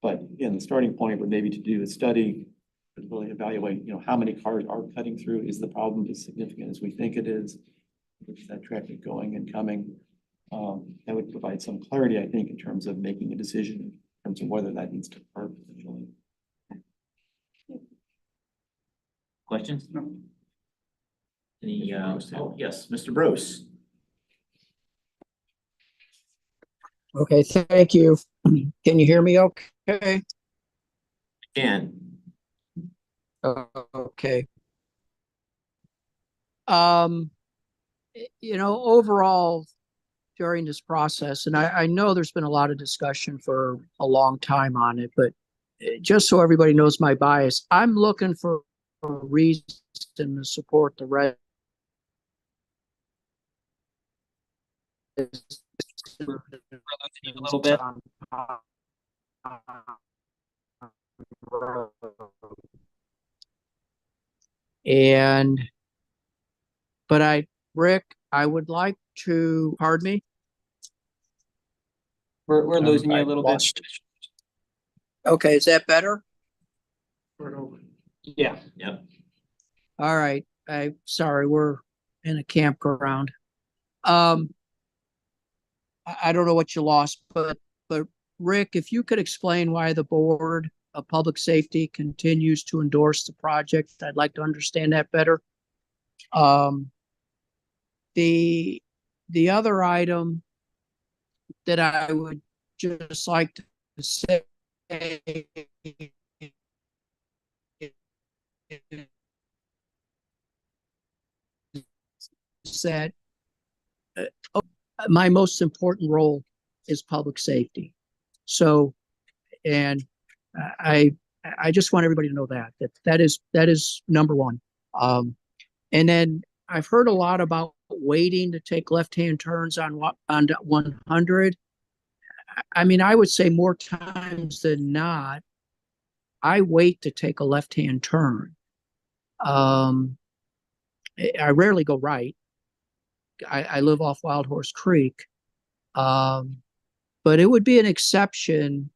but again, the starting point would maybe to do a study to really evaluate, how many cars are cutting through. Is the problem as significant as we think it is? Is that traffic going and coming? That would provide some clarity, I think, in terms of making a decision in terms of whether that needs to occur potentially. Questions? Any, oh, yes, Mr. Bruce. Okay, thank you. Can you hear me okay? Dan. Okay. Overall, during this process, and I know there's been a lot of discussion for a long time on it, but just so everybody knows my bias, I'm looking for a reason to support the red. A little bit. Rick, I would like to, pardon me? We're losing you a little bit. Okay, is that better? Yeah. Yep. All right. Sorry, we're in a campground. I don't know what you lost, but Rick, if you could explain why the Board of Public Safety continues to endorse the project, I'd like to understand that better. The other item that I would just like to say is that my most important role is public safety. So, and I just want everybody to know that is number one. And then I've heard a lot about waiting to take left-hand turns on 100. I mean, I would say more times than not, I wait to take a left-hand turn. I rarely go right. I live off Wild Horse Creek. But it would be an exception.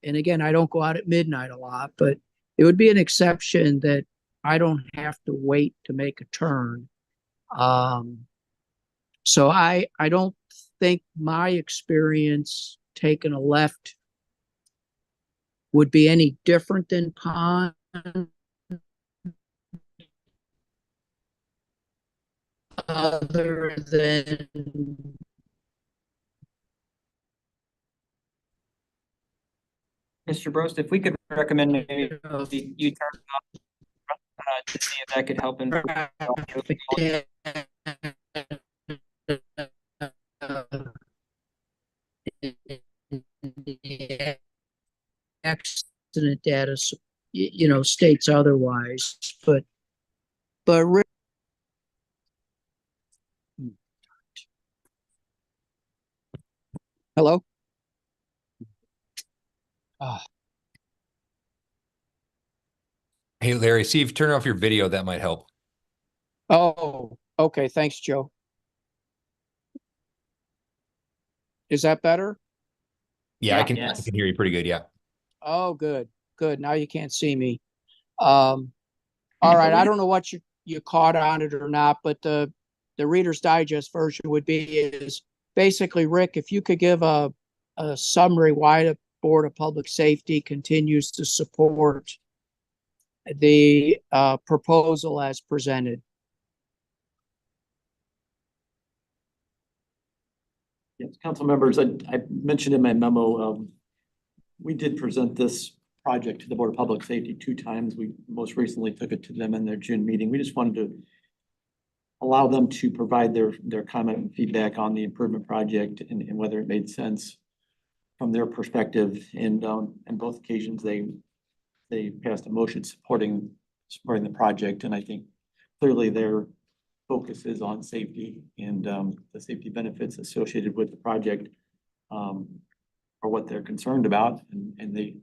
And again, I don't go out at midnight a lot, but it would be an exception that I don't have to wait to make a turn. So I don't think my experience taking a left would be any different than Pond. Other than Mr. Brost, if we could recommend maybe you turn it off to see if that could help improve. accident data, states otherwise, but hello. Hey, Larry, see if you turn off your video, that might help. Oh, okay. Thanks, Joe. Is that better? Yeah, I can Yes. hear you pretty good. Yeah. Oh, good. Now you can't see me. All right. I don't know what you caught on it or not, but the Reader's Digest version would be is basically, Rick, if you could give a summary why the Board of Public Safety continues to support the proposal as presented. Yes, council members, I mentioned in my memo, we did present this project to the Board of Public Safety 2 times. We most recently took it to them in their June meeting. We just wanted to allow them to provide their comment and feedback on the improvement project and whether it made sense from their perspective, and on both occasions, they passed a motion supporting the project, and I think clearly their focus is on safety and the safety benefits associated with the project are what they're concerned about, and they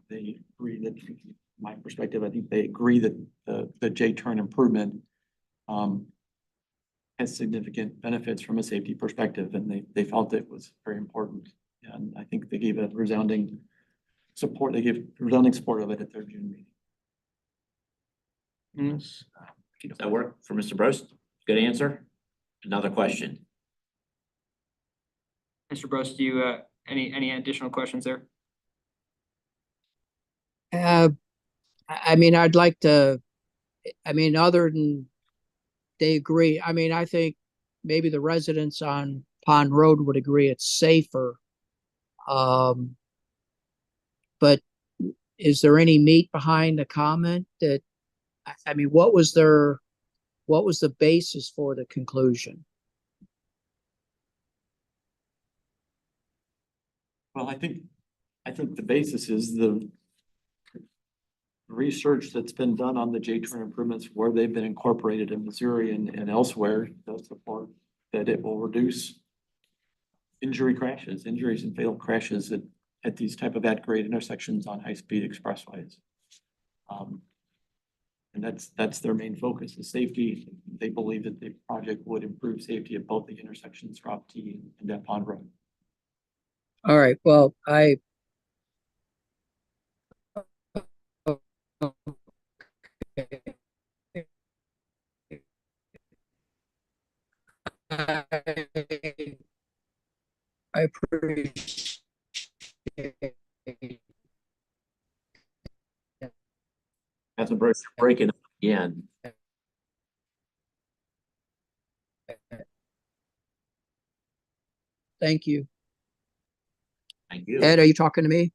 agree that, from my perspective, I think they agree that the J-turn improvement has significant benefits from a safety perspective, and they felt it was very important. And I think they gave a resounding support. They gave resounding support of it at their June meeting. Does that work for Mr. Brost? Good answer. Another question. Mr. Brost, do you, any additional questions there? I mean, I'd like to, I mean, other than they agree, I mean, I think maybe the residents on Pond Road would agree it's safer. But is there any meat behind the comment that, I mean, what was the basis for the conclusion? Well, I think the basis is the research that's been done on the J-turn improvements where they've been incorporated in Missouri and elsewhere does support that it will reduce injuries and fatal crashes at these type of at-grade intersections on high-speed expressways. And that's their main focus is safety. They believe that the project would improve safety at both the intersections, Route T and at Pond Road. All right, well, I appreciate That's a breaking up again. Thank you. Thank you. Ed, are you talking to me?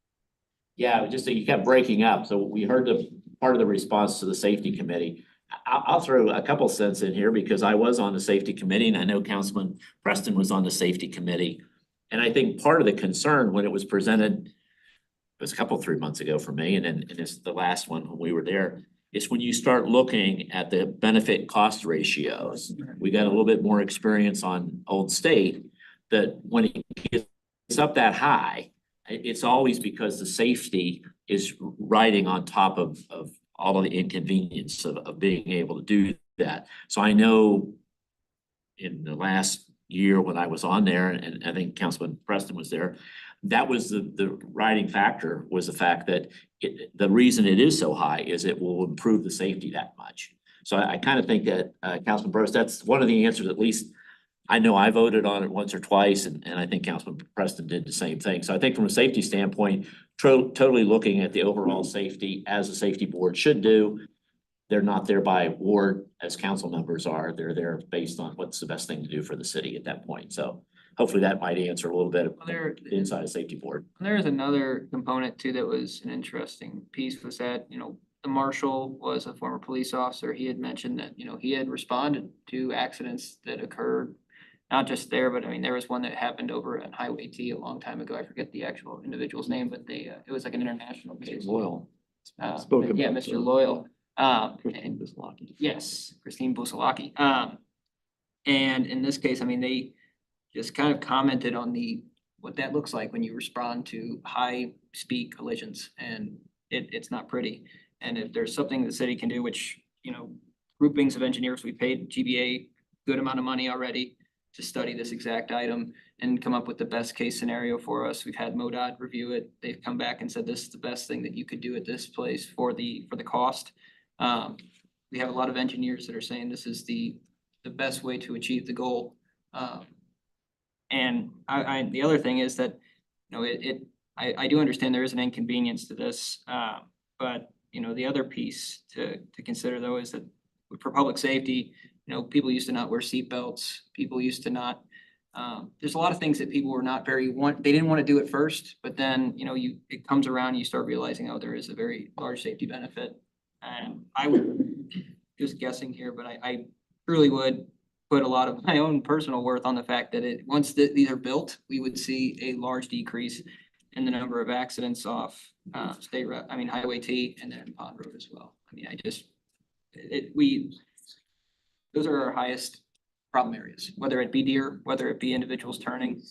Yeah, just that you kept breaking up. So we heard the part of the response to the safety committee. I'll throw a couple cents in here because I was on the safety committee and I know Councilman Preston was on the safety committee. And I think part of the concern when it was presented, it was a couple, 3 months ago for me, and it's the last one when we were there, is when you start looking at the benefit cost ratios. We got a little bit more experience on Old State, that when it gets up that high, it's always because the safety is riding on top of all of the inconvenience of being able to do that. So I know in the last year when I was on there, and I think Councilman Preston was there, that was the riding factor, was the fact that the reason it is so high is it will improve the safety that much. So I kind of think that, Councilman Brost, that's one of the answers, at least I know I voted on it once or twice, and I think Councilman Preston did the same thing. So I think from a safety standpoint, totally looking at the overall safety as a safety board should do. They're not there by ward as council members are. They're there based on what's the best thing to do for the city at that point. So hopefully that might answer a little bit of There, the inside of safety board. there's another component too that was an interesting piece, was that, the marshal was a former police officer. He had mentioned that, he had responded to accidents that occurred, not just there, but I mean, there was one that happened over on Highway T a long time ago. I forget the actual individual's name, but it was like an international case. Loyal. But yeah, Mr. Loyal. Christine Busalaki. Yes, Christine Busalaki. And in this case, I mean, they just kind of commented on what that looks like when you respond to high speed collisions, and it's not pretty. And if there's something the city can do, which, groupings of engineers, we paid GBA good amount of money already to study this exact item and come up with the best case scenario for us. We've had MoDOT review it. They've come back and said, this is the best thing that you could do at this place for the cost. We have a lot of engineers that are saying this is the best way to achieve the goal. And the other thing is that, I do understand there is an inconvenience to this, but the other piece to consider though is that for public safety, people used to not wear seatbelts. People used to not, there's a lot of things that people were not they didn't want to do at first, but then, it comes around, you start realizing, oh, there is a very large safety benefit. And I would, just guessing here, but I truly would put a lot of my own personal worth on the fact that once these are built, we would see a large decrease in the number of accidents off Highway T and then Pond Road as well. I mean, those are our highest problem areas, whether it be deer, whether it be individuals turning.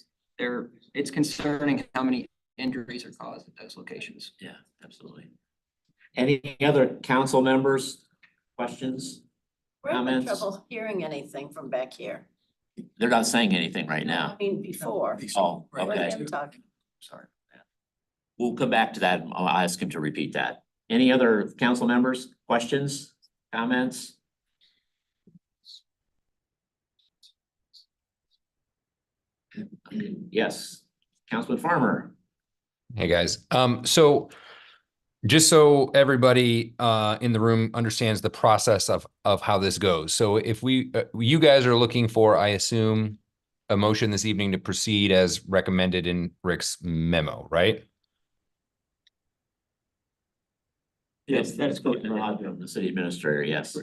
It's concerning how many injuries are caused at those locations. Yeah, absolutely. Any other council members, questions? We're having Comments? trouble hearing anything from back here. They're not saying anything right now. I mean, before. Oh, Let okay. him talk. Sorry. We'll come back to that. I'll ask him to repeat that. Any other council members, questions, comments? Yes, Councilman Farmer. Hey, guys. So just so everybody in the room understands the process of how this goes. So if you guys are looking for, I assume, a motion this evening to proceed as recommended in Rick's memo, right? Yes, that's good. From the city administrator, yes.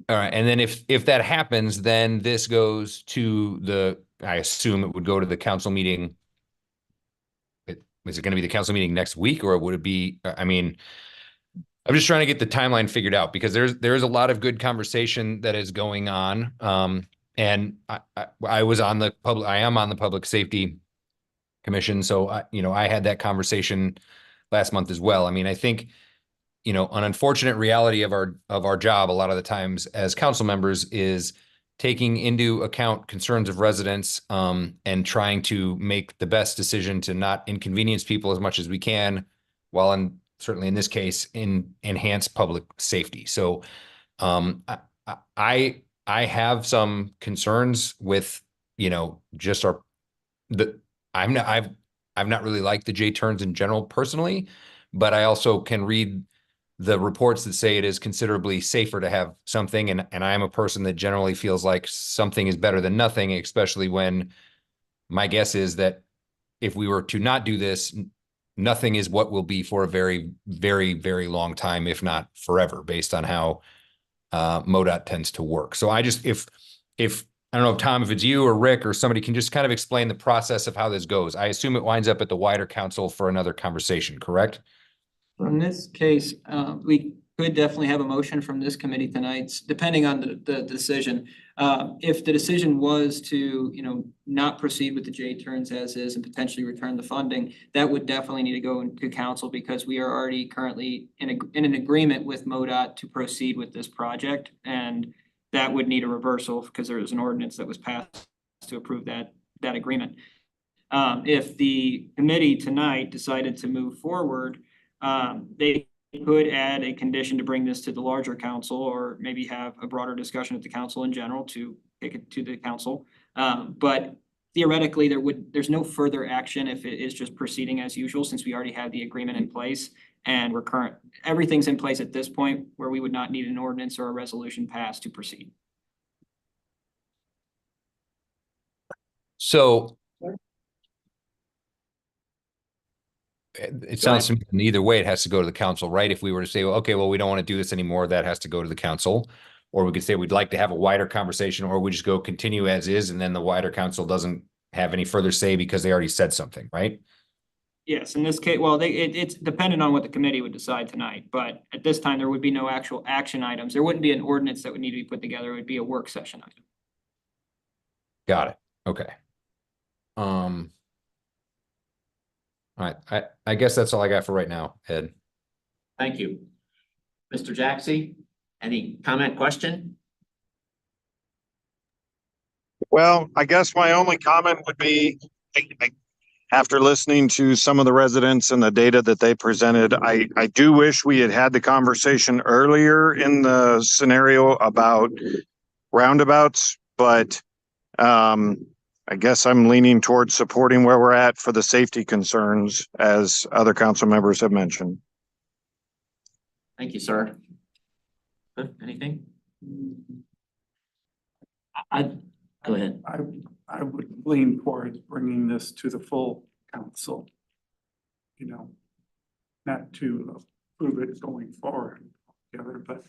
All right, and then if that happens, then this goes to I assume it would go to the council meeting. Is it going to be the council meeting next week, or would it be, I mean, I'm just trying to get the timeline figured out because there's a lot of good conversation that is going on. And I was on the I am on the Public Safety Commission. So I had that conversation last month as well. I mean, I think, an unfortunate reality of our job a lot of the times as council members is taking into account concerns of residents and trying to make the best decision to not inconvenience people as much as we can, while certainly in this case, enhance public safety. So I have some concerns with, just I've not really liked the J-turns in general personally, but I also can read the reports that say it is considerably safer to have something. And I am a person that generally feels like something is better than nothing, especially when my guess is that if we were to not do this, nothing is what will be for a very, very, very long time, if not forever, based on how MoDOT tends to work. So if I don't know, Tom, if it's you or Rick or somebody can just kind of explain the process of how this goes. I assume it winds up at the wider council for another conversation, correct? In this case, we could definitely have a motion from this committee tonight, depending on the decision. If the decision was to, not proceed with the J-turns as is and potentially return the funding, that would definitely need to go into council because we are already currently in an agreement with MoDOT to proceed with this project. And that would need a reversal because there was an ordinance that was passed to approve that agreement. If the committee tonight decided to move forward, they could add a condition to bring this to the larger council, or maybe have a broader discussion at the council in general to take it to the council. But theoretically, there's no further action if it is just proceeding as usual, since we already have the agreement in place and everything's in place at this point where we would not need an ordinance or a resolution passed to proceed. So it sounds to me in either way, it has to go to the council, right? If we were to say, well, okay, well, we don't want to do this anymore, that has to go to the council. Or we could say we'd like to have a wider conversation, or we just go continue as is, and then the wider council doesn't have any further say because they already said something, right? Yes, in this case, well, it's dependent on what the committee would decide tonight, but at this time, there would be no actual action items. There wouldn't be an ordinance that would need to be put together. It would be a work session item. Got it. Okay. All right. I guess that's all I got for right now, Ed. Thank you. Mr. Jaxie, any comment, question? Well, I guess my only comment would be, after listening to some of the residents and the data that they presented, I do wish we had the conversation earlier in the scenario about roundabouts, but I guess I'm leaning towards supporting where we're at for the safety concerns, as other council members have mentioned. Thank you, sir. Good. Anything? Go ahead. I would lean towards bringing this to the full council. Not to approve it going forward together, but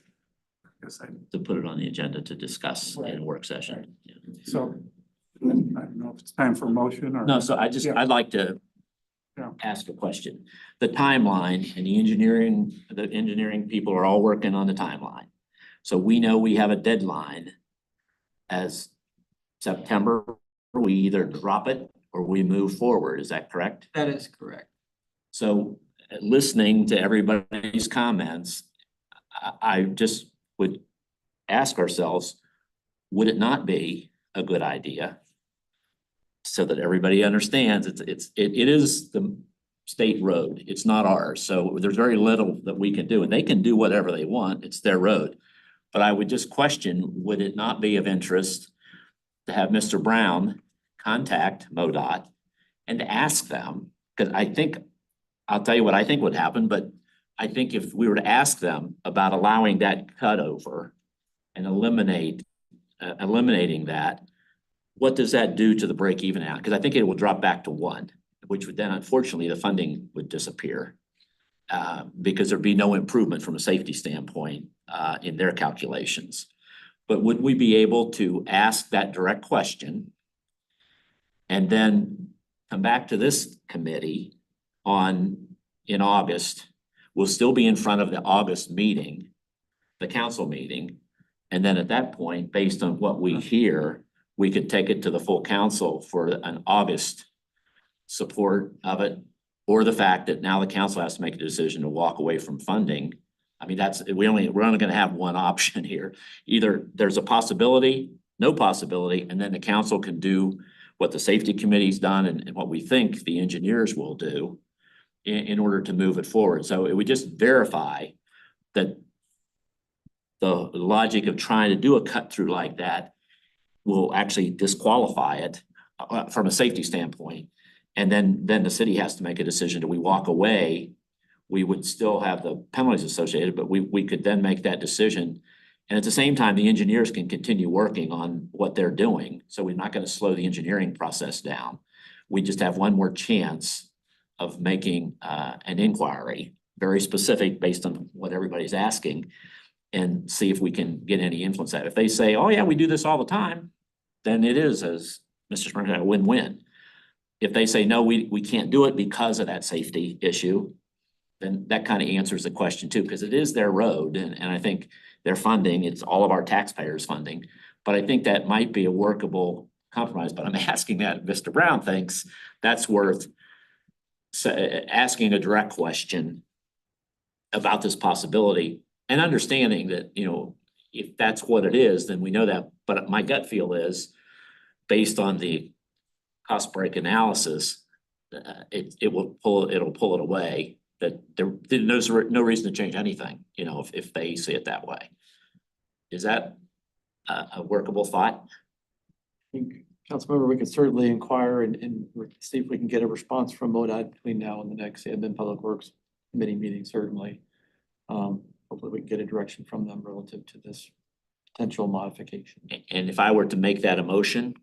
I guess to put it on the agenda to discuss in a work session. Yeah. So I don't know if it's time for a motion or. No, so I'd like to ask a question. The timeline and the engineering people are all working on the timeline. So we know we have a deadline as September, we either drop it or we move forward. Is that correct? That is correct. So listening to everybody's comments, I just would ask ourselves, would it not be a good idea? So that everybody understands it is the state road. It's not ours. So there's very little that we can do, and they can do whatever they want. It's their road. But I would just question, would it not be of interest to have Mr. Brown contact MoDOT and to ask them? Because I think, I'll tell you what I think would happen, but I think if we were to ask them about allowing that cutover and eliminating that, what does that do to the break even out? Because I think it will drop back to 1, which would then unfortunately the funding would disappear. Because there'd be no improvement from a safety standpoint in their calculations. But would we be able to ask that direct question and then come back to this committee in August? We'll still be in front of the August meeting, the council meeting. And then at that point, based on what we hear, we could take it to the full council for an August support of it, or the fact that now the council has to make a decision to walk away from funding. I mean, we're only gonna have one option here. Either there's a possibility, no possibility, and then the council can do what the safety committee's done and what we think the engineers will do in order to move it forward. So it would just verify that the logic of trying to do a cut through like that will actually disqualify it from a safety standpoint. And then the city has to make a decision. Do we walk away? We would still have the penalties associated, but we could then make that decision. And at the same time, the engineers can continue working on what they're doing. So we're not going to slow the engineering process down. We just have one more chance of making an inquiry, very specific based on what everybody's asking, and see if we can get any influence at it. If they say, oh yeah, we do this all the time, then it is, as Mr. Springer said, a win-win. If they say, no, we can't do it because of that safety issue, then that kind of answers the question too, because it is their road and I think their funding, it's all of our taxpayers' funding. But I think that might be a workable compromise, but I'm asking that Mr. Brown thinks that's worth asking a direct question about this possibility and understanding that, if that's what it is, then we know that. But my gut feel is based on the cost break analysis, it'll pull it away, that there's no reason to change anything, if they see it that way. Is that a workable thought? I think, Councilmember, we could certainly inquire and see if we can get a response from MoDOT between now and the next Admin Public Works Committee meeting, certainly. Hopefully we can get a direction from them relative to this potential modification. And if I were to make that a motion,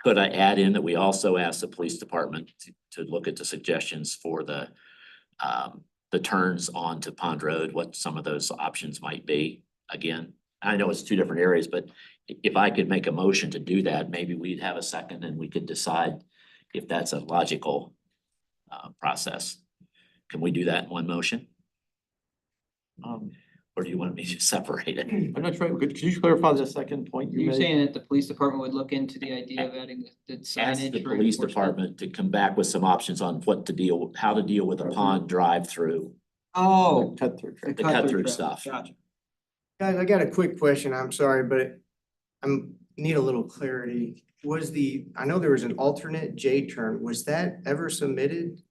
could I add in that we also ask the police department to look at the suggestions for the turns onto Pond Road, what some of those options might be? Again, I know it's 2 different areas, but if I could make a motion to do that, maybe we'd have a second and we could decide if that's a logical process. Can we do that in one motion? Or do you want me to separate it? I'm not sure. Could you clarify the second point you You're made? saying that the police department would look into the idea of adding the Ask signage? the for police enforcement? department to come back with some options on how to deal with a pond drive-through, Oh. Cut through. the cut-through traffic. stuff. Gotcha. Guys, I got a quick question. I'm sorry, but need a little clarity. I know there was an alternate J turn. Was that ever submitted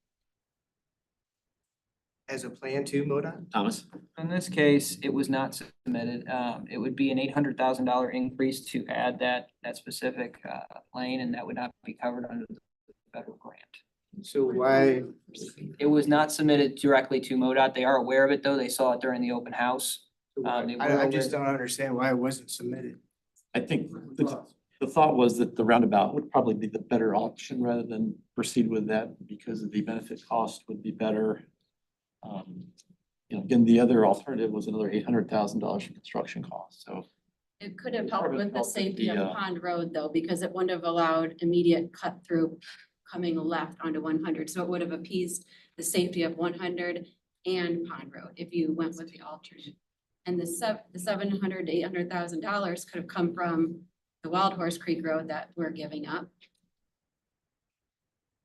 as a plan to MoDOT? Thomas? In this case, it was not submitted. It would be an $800,000 increase to add that specific lane, and that would not be covered under the federal grant. So why? It was not submitted directly to MoDOT. They are aware of it, though. They saw it during the open house. I just don't understand why it wasn't submitted. I think the thought was that the roundabout would probably be the better option rather than proceed with that because of the benefit cost would be better. Again, the other alternative was another $800,000 in construction costs, so. It could have helped with the helped with safety the, of Pond Road though, because it wouldn't have allowed immediate cut through coming left onto 100. So it would have appeased the safety of 100 and Pond Road if you went with the alternate. And the $700,000 to $800,000 could have come from the Wild Horse Creek Road that we're giving up.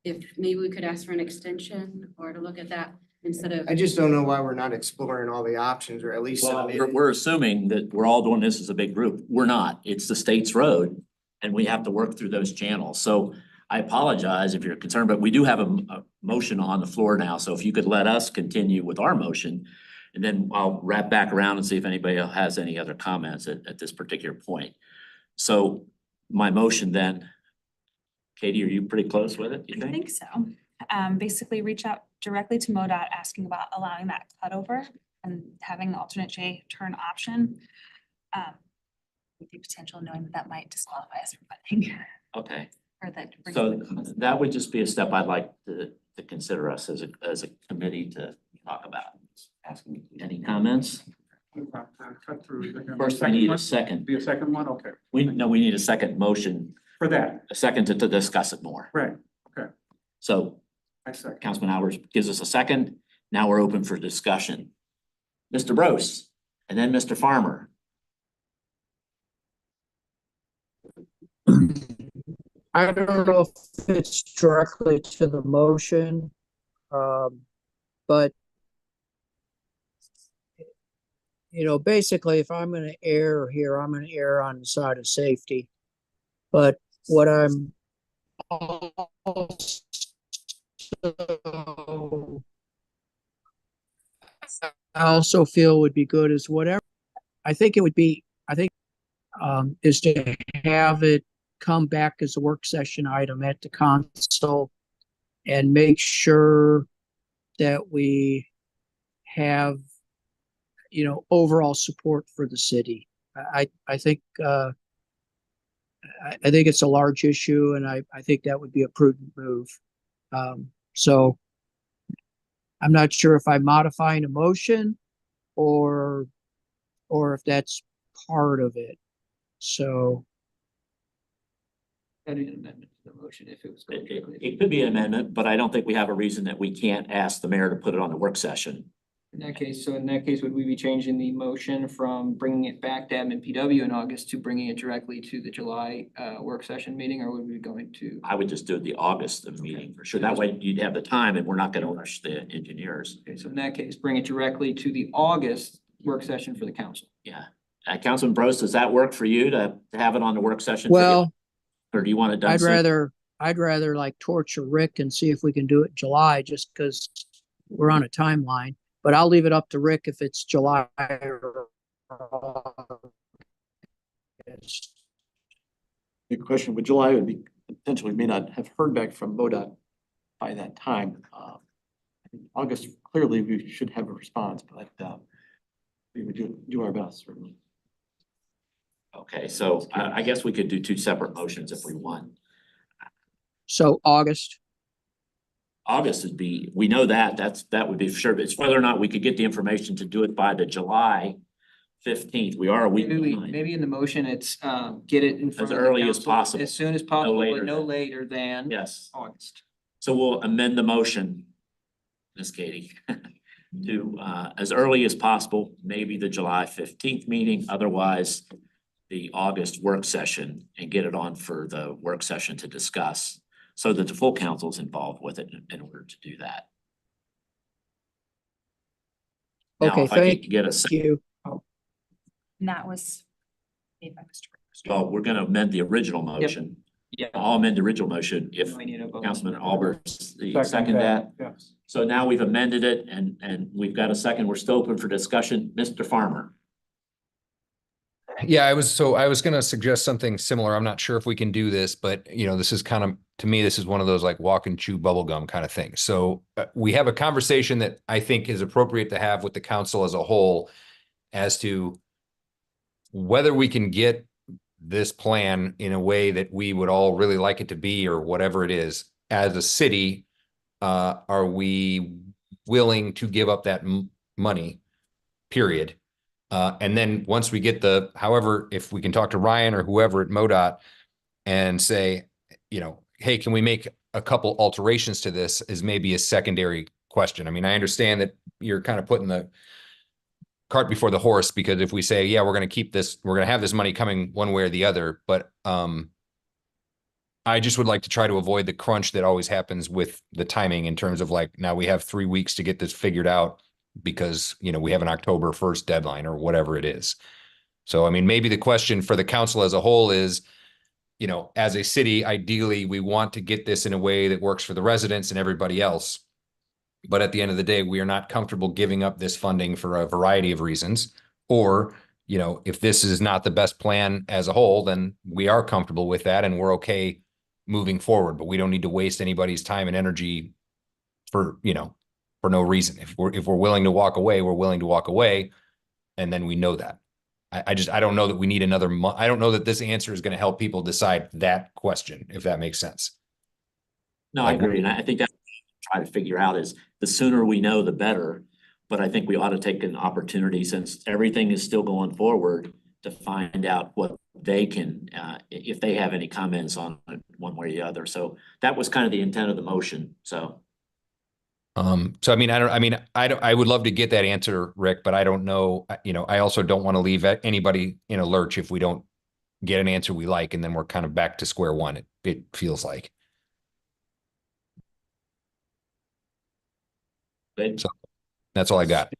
If maybe we could ask for an extension or to look at that instead of. I just don't know why we're not exploring all the options or at least. Well, we're assuming that we're all doing this as a big group. We're not. It's the state's road and we have to work through those channels. So I apologize if you're concerned, but we do have a motion on the floor now. So if you could let us continue with our motion, and then I'll wrap back around and see if anybody else has any other comments at this particular point. So my motion then, Katie, are you pretty close with it, you I think? think so. Basically reach out directly to MoDOT asking about allowing that cutover and having the alternate J turn option. With the potential knowing that that might disqualify us from funding Okay, or that. so that would just be a step I'd like to consider us as a committee to talk about. Asking any comments? Cut through. First, we need a second. Be a second one, okay, We need a second motion, for that, a second to discuss it more. right, okay, So I second. Councilman Albers gives us a second. Now we're open for discussion. Mr. Brose and then Mr. Farmer. I don't know if it's directly to the motion, but you know, basically, if I'm gonna err here, I'm gonna err on the side of safety. But what I'm also I also feel would be good is whatever, I think is to have it come back as a work session item at the council and make sure that we have, you know, overall support for the city. I think it's a large issue and I think that would be a prudent move. So I'm not sure if I'm modifying a motion or if that's part of it. So That is an amendment to the motion if it was. It could be an amendment, but I don't think we have a reason that we can't ask the mayor to put it on the work session. In that case, would we be changing the motion from bringing it back to admin PW in August to bringing it directly to the July work session meeting, or would we be going to? I would just do the August meeting for sure. That way you'd have the time and we're not gonna rush the engineers. Okay, so in that case, bring it directly to the August work session for the council. Yeah. Councilman Brose, does that work for you to have it on the work session? well, Or do you want it done? I'd rather like torture Rick and see if we can do it in July just because we're on a timeline. But I'll leave it up to Rick if it's July or August. The question with July would be potentially may not have heard back from MoDOT by that time. I think August, clearly we should have a response, but we would do our best certainly. Okay, so I guess we could do two separate motions if we want. So August. August would be, we know that would be for sure, but it's whether or not we could get the information to do it by the July 15th. We are a week behind. Maybe in the motion, it's get it in front of the early as council possible. as soon as possible, later but no than- later than Yes, August. so we'll amend the motion, Miss Katie, to as early as possible, maybe the July 15th meeting, otherwise the August work session, and get it on for the work session to discuss, so that the full council is involved with it in order to do that. Now, Okay, if I could thank get a second, you. And that was made by Mr. well, we're gonna amend the original motion. Yeah. I'll amend the original motion if We need a vote. Councilman Albers second that. Yes. So now we've amended it and we've got a second. We're still open for discussion. Mr. Farmer. Yeah, I was gonna suggest something similar. I'm not sure if we can do this, but you know, this is kind of, to me, this is one of those like walk and chew bubble gum kind of things. So we have a conversation that I think is appropriate to have with the council as a whole as to whether we can get this plan in a way that we would all really like it to be, or whatever it is. As a city, are we willing to give up that money, period? And then once we get however, if we can talk to Ryan or whoever at MoDOT and say, you know, hey, can we make a couple alterations to this is maybe a secondary question. I mean, I understand that you're kind of putting the cart before the horse, because if we say, yeah, we're going to keep this, we're going to have this money coming one way or the other, but I just would like to try to avoid the crunch that always happens with the timing in terms of like, now we have 3 weeks to get this figured out because, you know, we have an October 1st deadline or whatever it is. So, I mean, maybe the question for the council as a whole is, you know, as a city, ideally, we want to get this in a way that works for the residents and everybody else. But at the end of the day, we are not comfortable giving up this funding for a variety of reasons. Or, you know, if this is not the best plan as a whole, then we are comfortable with that and we're okay moving forward, but we don't need to waste anybody's time and energy for, you know, for no reason. If we're willing to walk away, we're willing to walk away. And then we know that. I don't know that we need another month. I don't know that this answer is going to help people decide that question, if that makes sense. No, I agree. And I think that's what we try to figure out is the sooner we know, the better. But I think we ought to take an opportunity, since everything is still going forward, to find out what they can, if they have any comments on it one way or the other. So that was kind of the intent of the motion. So. So I mean, I would love to get that answer, Rick, but I don't know, you know, I also don't want to leave anybody in a lurch if we don't get an answer we like, and then we're kind of back to square one. It feels like. Good. So that's all I got.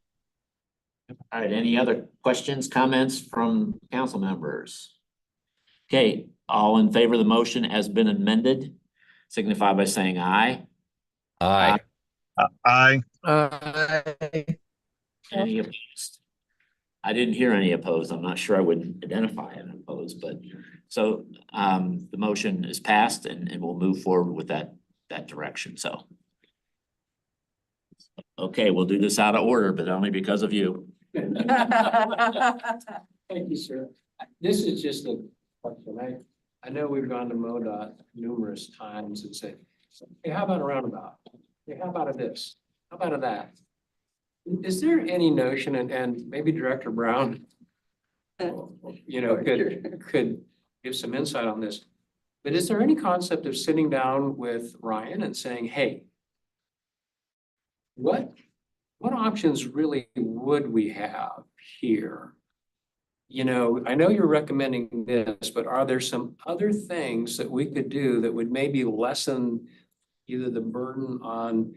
All right, any other questions, comments from council members? Okay, all in favor of the motion has been amended, signify by saying aye. Aye. Aye. Any opposed? I didn't hear any opposed. I'm not sure I would identify an opposed, but so the motion is passed and we'll move forward with that direction. So. Okay, we'll do this out of order, but only because of you. Thank you, sir. This is just a question. I know we've gone to MoDOT numerous times and said, hey, how about a roundabout? Hey, how about a this? How about a that? Is there any notion, and maybe Director Brown, you know, could give some insight on this, but is there any concept of sitting down with Ryan and saying, hey, what options really would we have here? You know, I know you're recommending this, but are there some other things that we could do that would maybe lessen either the burden on,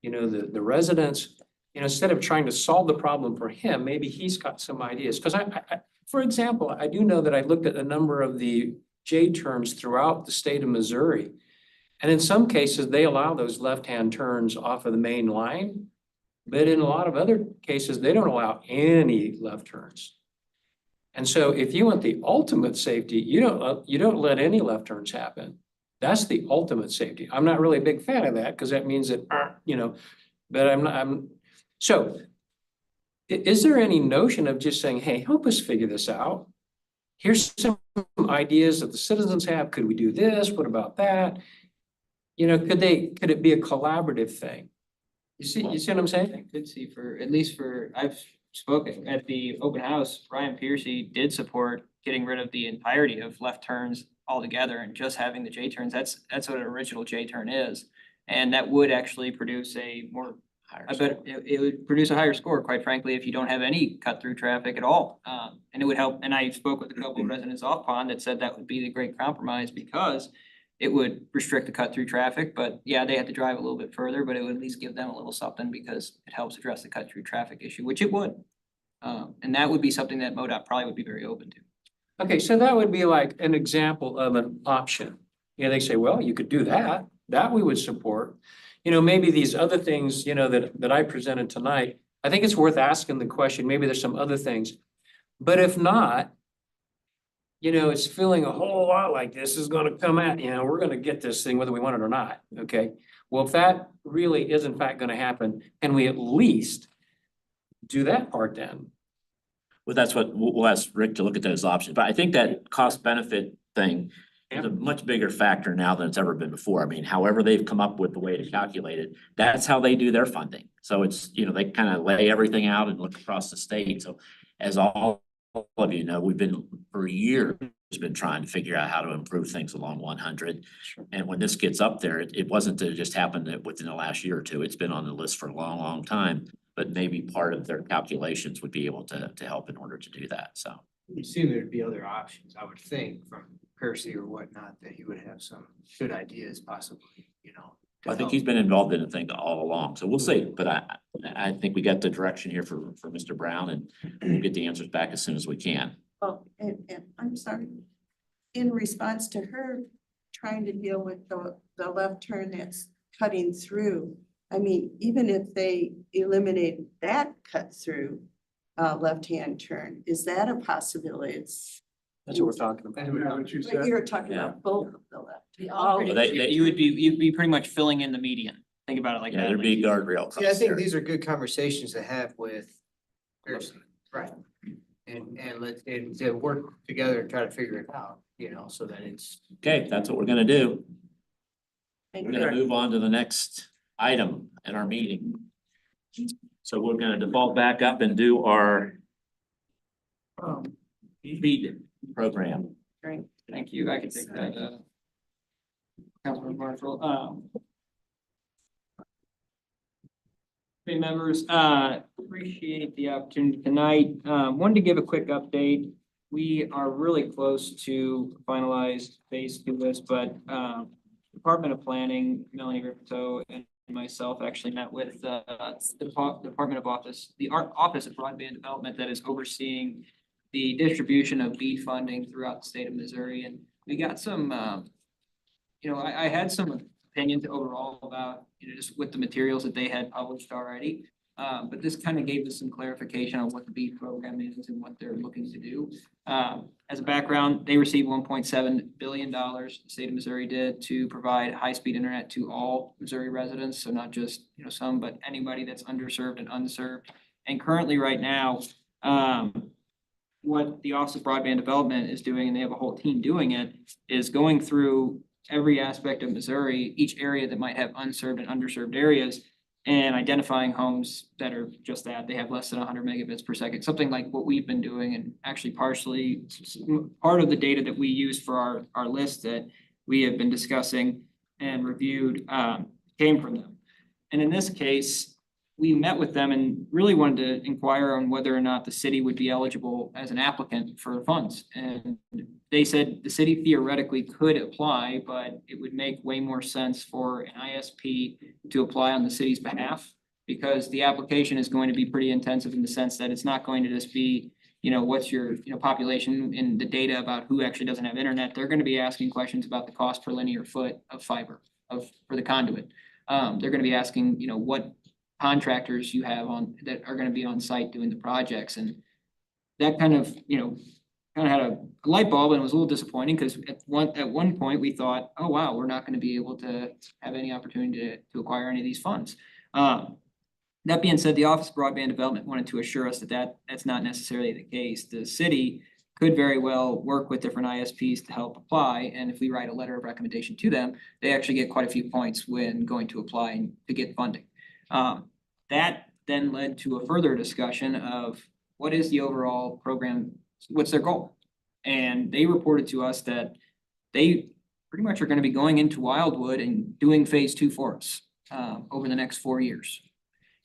you know, the residents, you know, instead of trying to solve the problem for him, maybe he's got some ideas. Because I, for example, I do know that I looked at a number of the J terms throughout the state of Missouri. And in some cases, they allow those left-hand turns off of the main line. But in a lot of other cases, they don't allow any left turns. And so if you want the ultimate safety, you don't let any left turns happen. That's the ultimate safety. I'm not really a big fan of that because that means that, you know, but so is there any notion of just saying, hey, help us figure this out? Here's some ideas that the citizens have. Could we do this? What about that? You know, could it be a collaborative thing? You see what I'm saying? I could see I've spoken at the open house, Ryan Piercy did support getting rid of the entirety of left turns altogether and just having the J turns. That's what an original J turn is. And that would actually produce it would produce a higher score, quite frankly, if you don't have any cut through traffic at all. And it would help. And I spoke with a couple of residents off Pond that said that would be the great compromise because it would restrict the cut through traffic, but yeah, they had to drive a little bit further, but it would at least give them a little something because it helps address the cut through traffic issue, which it would. And that would be something that MoDOT probably would be very open to. Okay, so that would be like an example of an option. You know, they say, well, you could do that. That we would support. You know, maybe these other things, you know, that I presented tonight, I think it's worth asking the question, maybe there's some other things. But if not, you know, it's feeling a whole lot like this is going to come at, you know, we're going to get this thing whether we want it or not. Okay. Well, if that really is in fact going to happen, can we at least do that part then? Well, that's what we'll ask Rick to look at those options. But I think that cost benefit thing is a much bigger factor now than it's ever been before. I mean, however they've come up with the way to calculate it, that's how they do their funding. So it's, you know, they kind of lay everything out and look across the state. So as all of you know, we've been for years been trying to figure out how to improve things along 100. And when this gets up there, it wasn't that it just happened within the last year or two. It's been on the list for a long, long time. But maybe part of their calculations would be able to help in order to do that, so. You assume there'd be other options, I would think, from Percy or whatnot, that he would have some good ideas possibly, you know. to I think help. he's been involved in the thing all along, so we'll see, but I think we got the direction here for Mr. Brown, and we'll get the answers back as soon as we can. Well, and I'm sorry, in response to her trying to deal with the left turn that's cutting through. I mean, even if they eliminate that cut through, left-hand turn, is that a possibility? It's, That's what we're talking about. Yeah, what you but said. you're talking Yeah. about both of the left. Well, you'd be pretty much filling in the median. Think about it like Yeah, that. there'd be guardrail See, I across think there. these are good conversations to have with Percy, right? And to work together and try to figure it out, you know, so that it's. Okay, that's what we're gonna do. Thank We're you. gonna move on to the next item in our meeting. So we're gonna default back up and do our feed program. Great. Thank you. I can take that, Councilman Marshall. Hey, members, appreciate the opportunity tonight. Wanted to give a quick update. We are really close to finalized phase 2 list, but, Department of Planning, Melanie Ripito and myself actually met with, the Department of Office, the Office of Broadband Development that is overseeing the distribution of BEAD funding throughout the state of Missouri. And we got some, I had some opinions overall about, just with the materials that they had published already. But this kind of gave us some clarification on what the BEAD program is and what they're looking to do. As a background, they received $1.7 billion, the state of Missouri did, to provide high-speed internet to all Missouri residents. So not just, some, but anybody that's underserved and unserved. And currently, right now, what the Office of Broadband Development is doing, and they have a whole team doing it, is going through every aspect of Missouri, each area that might have unserved and underserved areas, and identifying homes that are just that, they have less than 100 megabits per second, something like what we've been doing, and actually partially part of the data that we use for our list that we have been discussing and reviewed came from them. And in this case, we met with them and really wanted to inquire on whether or not the city would be eligible as an applicant for funds. And they said the city theoretically could apply, but it would make way more sense for an ISP to apply on the city's behalf, because the application is going to be pretty intensive in the sense that it's not going to just be, what's your, population and the data about who actually doesn't have internet. They're going to be asking questions about the cost per linear foot of fiber for the conduit. They're going to be asking, what contractors you have on that are going to be on site doing the projects, and that kind of had a light bulb, and it was a little disappointing because at one point we thought, oh wow, we're not going to be able to have any opportunity to acquire any of these funds. That being said, the Office of Broadband Development wanted to assure us that that's not necessarily the case. The city could very well work with different ISPs to help apply, and if we write a letter of recommendation to them, they actually get quite a few points when going to apply and to get funding. That then led to a further discussion of what is the overall program, what's their goal? And they reported to us that they pretty much are going to be going into Wildwood and doing phase 2 for us over the next 4 years.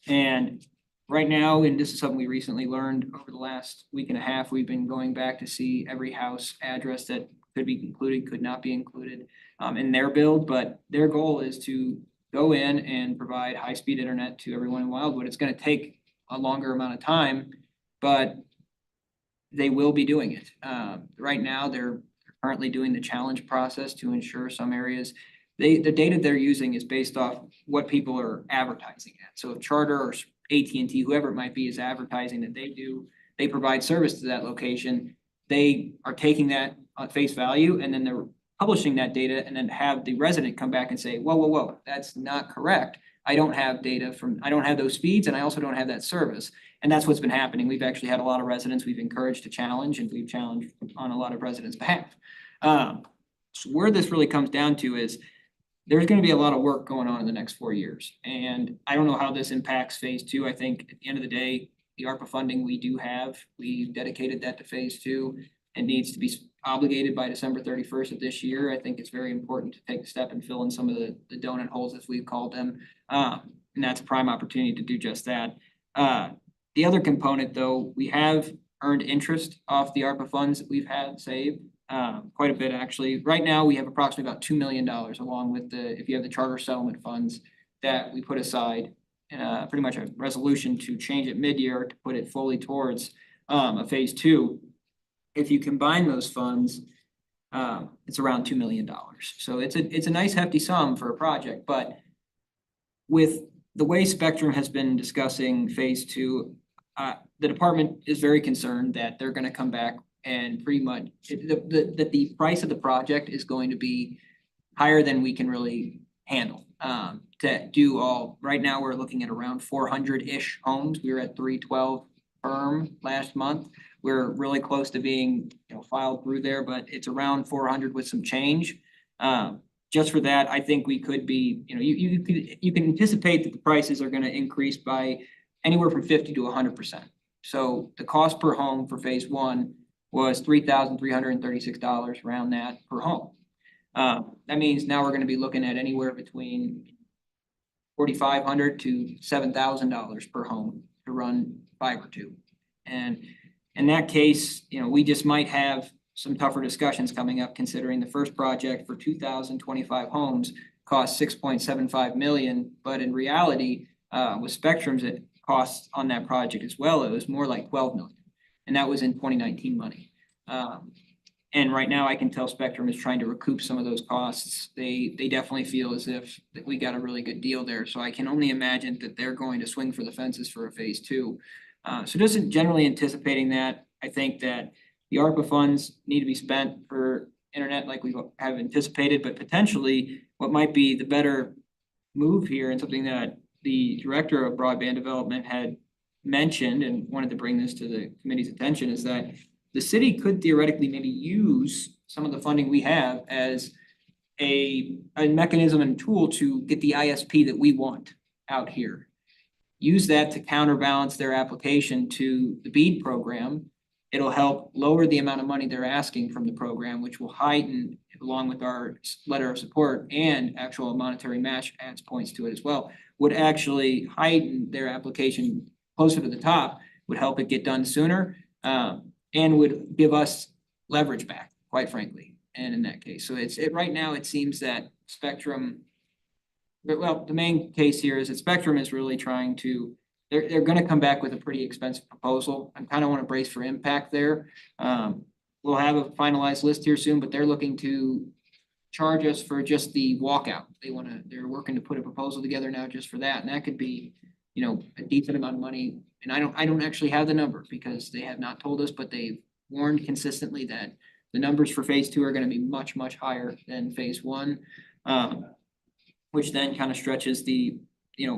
And right now, and this is something we recently learned over the last week and a half, we've been going back to see every house address that could be included, could not be included in their build, but their goal is to go in and provide high-speed internet to everyone in Wildwood. It's going to take a longer amount of time, but they will be doing it. Right now, they're currently doing the challenge process to ensure some areas. The data they're using is based off what people are advertising at. So if Charter or AT&T, whoever it might be, is advertising that they provide service to that location, they are taking that on face value, and then they're publishing that data, and then have the resident come back and say, whoa, that's not correct. I don't have those speeds, and I also don't have that service. And that's what's been happening. We've actually had a lot of residents we've encouraged to challenge, and we've challenged on a lot of residents' behalf. So where this really comes down to is there's going to be a lot of work going on in the next 4 years. And I don't know how this impacts phase 2. I think at the end of the day, the ARPA funding we do have, we've dedicated that to phase 2. and needs to be obligated by December 31st of this year, I think it's very important to take a step and fill in some of the donut holes, as we've called them. And that's a prime opportunity to do just that. The other component, though, we have earned interest off the ARPA funds that we've had saved, quite a bit actually. Right now, we have approximately about $2 million along with if you have the charter settlement funds that we put aside, pretty much a resolution to change it mid-year to put it fully towards a phase 2. If you combine those funds, it's around $2 million. So it's a nice hefty sum for a project, but with the way Spectrum has been discussing phase 2, the department is very concerned that they're gonna come back and pretty much, that the price of the project is going to be higher than we can really handle. To do all, right now, we're looking at around 400-ish homes. We were at 312 firm last month. We're really close to being, filed through there, but it's around 400 with some change. Just for that, I think we could be, you can anticipate that the prices are gonna increase by anywhere from 50 to 100%. So the cost per home for phase 1 was $3,336, around that per home. That means now we're gonna be looking at anywhere between $4,500 to $7,000 per home to run fiber to. And in that case, we just might have some tougher discussions coming up, considering the first project for 2,025 homes cost $6.75 million, but in reality, with Spectrum's costs on that project as well, it was more like $12 million, and that was in 2019 money. And right now, I can tell Spectrum is trying to recoup some of those costs. They definitely feel as if that we got a really good deal there, so I can only imagine that they're going to swing for the fences for a phase 2. So just generally anticipating that, I think that the ARPA funds need to be spent for internet like we have anticipated, but potentially what might be the better move here, and something that the director of broadband development had mentioned and wanted to bring this to the committee's attention, is that the city could theoretically maybe use some of the funding we have as a mechanism and tool to get the ISP that we want out here. Use that to counterbalance their application to the BEAD program. It'll help lower the amount of money they're asking from the program, which will heighten, along with our letter of support and actual monetary match adds points to it as well, would actually heighten their application closer to the top, would help it get done sooner, and would give us leverage back, quite frankly. And in that case, so right now, it seems that Spectrum, well, the main case here is that Spectrum is really trying to, they're gonna come back with a pretty expensive proposal. I kind of want to brace for impact there. We'll have a finalized list here soon, but they're looking to charge us for just the walkout. They're working to put a proposal together now just for that, and that could be, a decent amount of money. And I don't actually have the number because they have not told us, but they've warned consistently that the numbers for phase 2 are gonna be much, much higher than phase 1. Which then kind of stretches the,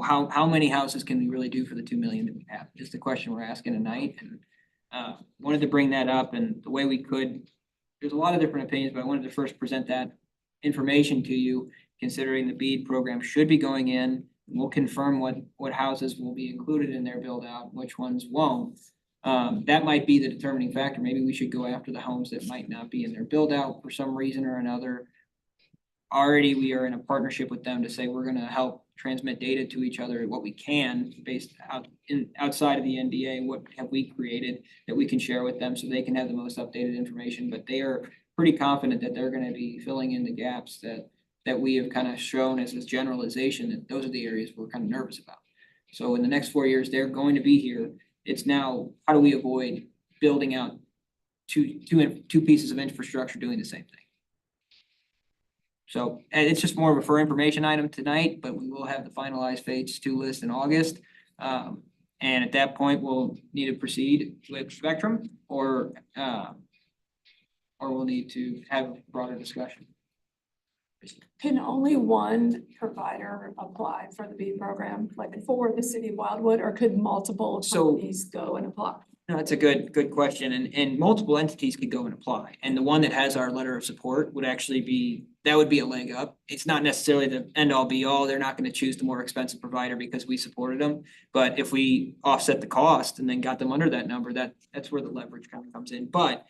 how many houses can we really do for the 2 million that we have? Just the question we're asking tonight, and wanted to bring that up, and the way we could, there's a lot of different opinions, but I wanted to first present that information to you, considering the BEAD program should be going in. We'll confirm what houses will be included in their build out, which ones won't. That might be the determining factor. Maybe we should go after the homes that might not be in their build out for some reason or another. Already, we are in a partnership with them to say we're gonna help transmit data to each other, what we can based outside of the NDA, what have we created that we can share with them so they can have the most updated information. But they are pretty confident that they're gonna be filling in the gaps that we have kind of shown as this generalization, that those are the areas we're kind of nervous about. So in the next 4 years, they're going to be here. It's now, how do we avoid building out two pieces of infrastructure doing the same thing? So, and it's just more of a for information item tonight, but we will have the finalized phase 2 list in August. And at that point, we'll need to proceed with Spectrum, or we'll need to have a broader discussion. Can only one provider apply for the BEAD program, like for the city of Wildwood, or could multiple companies go and apply? No, that's a good question, and multiple entities could go and apply. And the one that has our letter of support would actually be, that would be a leg up. It's not necessarily the end all be all. They're not going to choose the more expensive provider because we supported them. But if we offset the cost and then got them under that number, that's where the leverage kind of comes in. But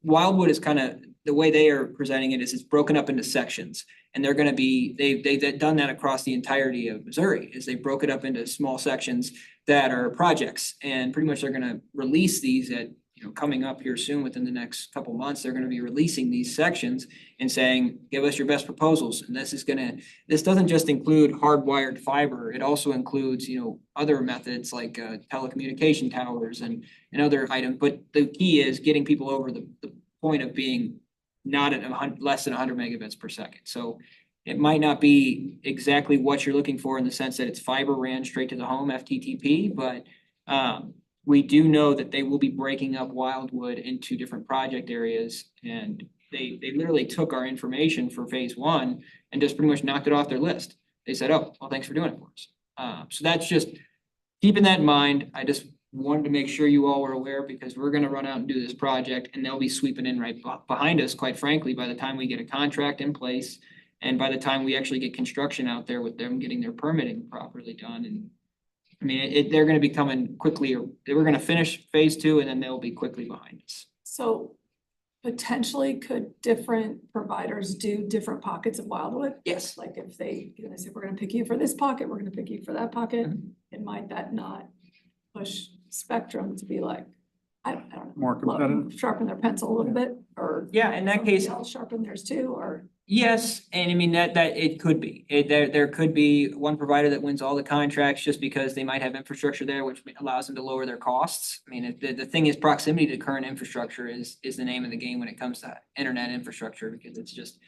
Wildwood is kind of, the way they are presenting it is it's broken up into sections. And they're gonna be, they've done that across the entirety of Missouri, is they broke it up into small sections that are projects. And pretty much they're gonna release these at, coming up here soon within the next couple months, they're gonna be releasing these sections and saying, give us your best proposals. And this doesn't just include hardwired fiber, it also includes, other methods like telecommunication towers and other items. But the key is getting people over the point of being not at less than 100 megabits per second. So it might not be exactly what you're looking for in the sense that it's fiber ran straight to the home, FTTP, but we do know that they will be breaking up Wildwood into different project areas. And they literally took our information for phase one and just pretty much knocked it off their list. They said, oh, well, thanks for doing it for us. So that's just keeping that in mind. I just wanted to make sure you all were aware, because we're gonna run out and do this project and they'll be sweeping in right behind us, quite frankly, by the time we get a contract in place. And by the time we actually get construction out there with them getting their permitting properly done. And I mean, they're gonna be coming quickly, or we're gonna finish phase two and then they'll be quickly behind us. So potentially could different providers do different pockets of Wildwood? Yes. Like if they say, we're gonna pick you for this pocket, we're gonna pick you for that pocket, and might that not push Spectrum to be like, I don't know. More competitive. Sharpen their pencil a little bit, or. Yeah, in that case, somebody else sharpen theirs too, or. yes, and I mean, that it could be, there could be one provider that wins all the contracts just because they might have infrastructure there, which allows them to lower their costs. I mean, the thing is, proximity to current infrastructure is the name of the game when it comes to internet infrastructure, because it's just,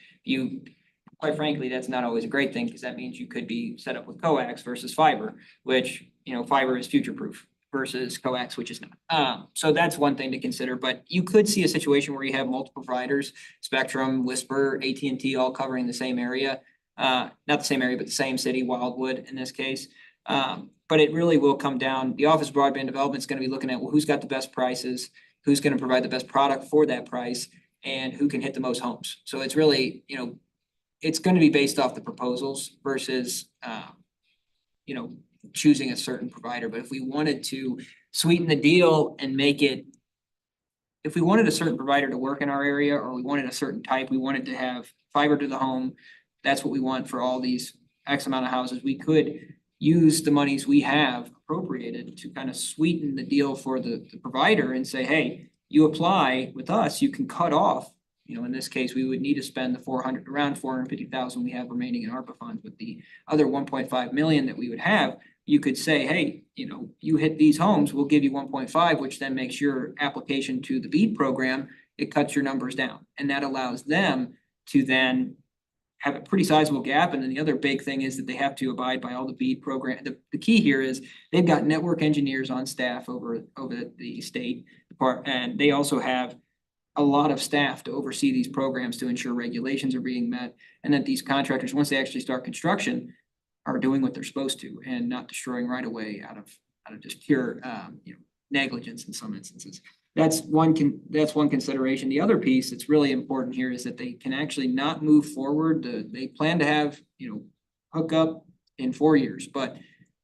quite frankly, that's not always a great thing, because that means you could be set up with coax versus fiber, which, fiber is future-proof versus coax, which is not. So that's one thing to consider, but you could see a situation where you have multiple providers, Spectrum, Whisper, AT&T, all covering the same area. Not the same area, but the same city, Wildwood in this case. But it really will come down, the Office of Broadband Development is gonna be looking at, well, who's got the best prices, who's gonna provide the best product for that price, and who can hit the most homes. So it's really, it's gonna be based off the proposals versus, choosing a certain provider. But if we wanted to sweeten the deal and make it, if we wanted a certain provider to work in our area, or we wanted a certain type, we wanted to have fiber to the home, that's what we want for all these X amount of houses, we could use the monies we have appropriated to kind of sweeten the deal for the provider and say, hey, you apply with us, you can cut off, in this case, we would need to spend the around 450,000 we have remaining in ARPA funds, with the other 1.5 million that we would have. You could say, hey, you hit these homes, we'll give you 1.5, which then makes your application to the BEAD program, it cuts your numbers down. And that allows them to then have a pretty sizable gap. And then the other big thing is that they have to abide by all the BEAD program. The key here is they've got network engineers on staff over the state part, and they also have a lot of staff to oversee these programs to ensure regulations are being met, and that these contractors, once they actually start construction, are doing what they're supposed to and not destroying right away out of just pure negligence in some instances. That's one consideration. The other piece that's really important here is that they can actually not move forward. They plan to have, hook up in 4 years, but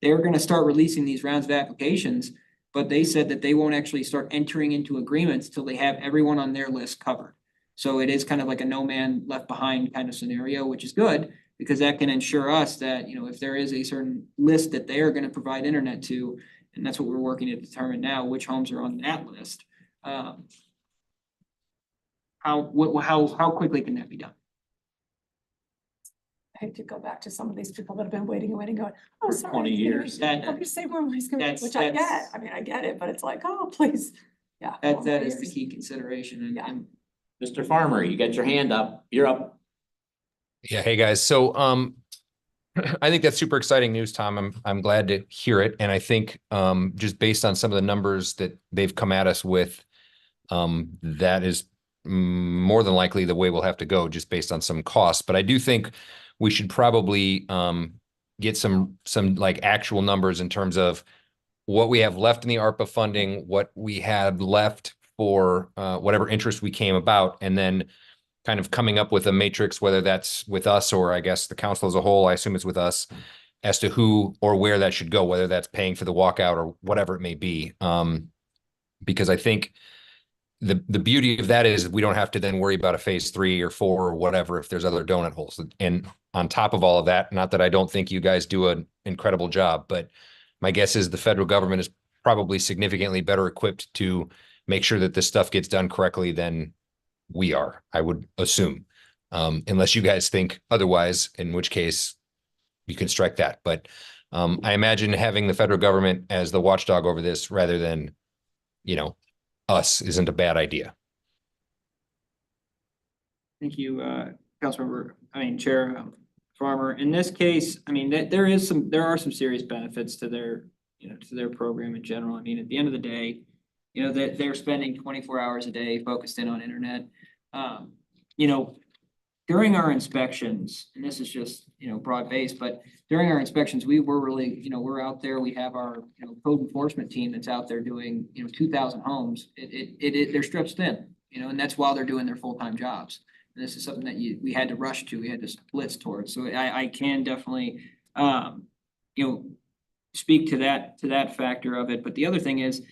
they're gonna start releasing these rounds of applications. But they said that they won't actually start entering into agreements till they have everyone on their list covered. So it is kind of like a no man left behind kind of scenario, which is good, because that can ensure us that, if there is a certain list that they are going to provide internet to, and that's what we're working to determine now, which homes are on that list. How quickly can that be done? I hate to go back to some of these people that have been waiting and waiting, going, oh, For sorry. 20 years. Obviously, more money's gonna, That's- which I get, that's- I mean, I get it, but it's like, oh, please, yeah. That more is the years. key consideration. Yeah. And Mr. Farmer, you got your hand up. You're up. Yeah, hey guys. So I think that's super exciting news, Tom. I'm glad to hear it. And I think just based on some of the numbers that they've come at us with, that is more than likely the way we'll have to go, just based on some costs. But I do think we should probably get some like actual numbers in terms of what we have left in the ARPA funding, what we have left for whatever interest we came about, and then kind of coming up with a matrix, whether that's with us or I guess the council as a whole, I assume it's with us, as to who or where that should go, whether that's paying for the walkout or whatever it may be. Because I think the beauty of that is we don't have to then worry about a phase 3 or 4 or whatever if there's other donut holes. And on top of all of that, not that I don't think you guys do an incredible job, but my guess is the federal government is probably significantly better equipped to make sure that this stuff gets done correctly than we are, I would assume. Unless you guys think otherwise, in which case you can strike that. But I imagine having the federal government as the watchdog over this rather than, us isn't a bad idea. Thank you, Chair Farmer. In this case, I mean, there are some serious benefits to their program in general. I mean, at the end of the day, that they're spending 24 hours a day focused in on internet. During our inspections, and this is just, broad based, but during our inspections, we were really, we're out there, we have our, code enforcement team that's out there doing, 2,000 homes. They're stretched thin, and that's while they're doing their full-time jobs. And this is something that we had to rush to, we had to blitz towards. So I can definitely, speak to that factor of it. But the other thing is,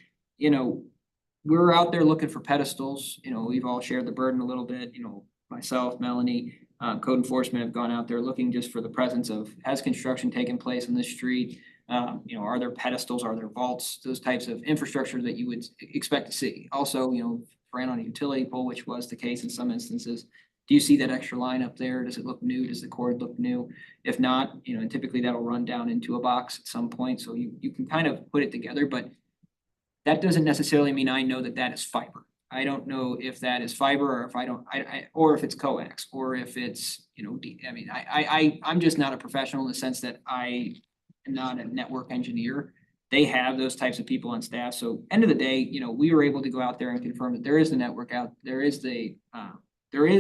we're out there looking for pedestals, we've all shared the burden a little bit, myself, Melanie, code enforcement have gone out there looking just for the presence of, has construction taken place on this street? Are there pedestals, are there vaults, those types of infrastructure that you would expect to see? Also, ran on a utility pole, which was the case in some instances. Do you see that extra line up there? Does it look new? Does the cord look new? If not, and typically that'll run down into a box at some point. So you can kind of put it together, but that doesn't necessarily mean I know that is fiber. I don't know if that is fiber or if or if it's coax or if it's, I'm just not a professional in the sense that I am not a network engineer. They have those types of people on staff. So end of the day, we were able to go out there and confirm that there is the network out, there is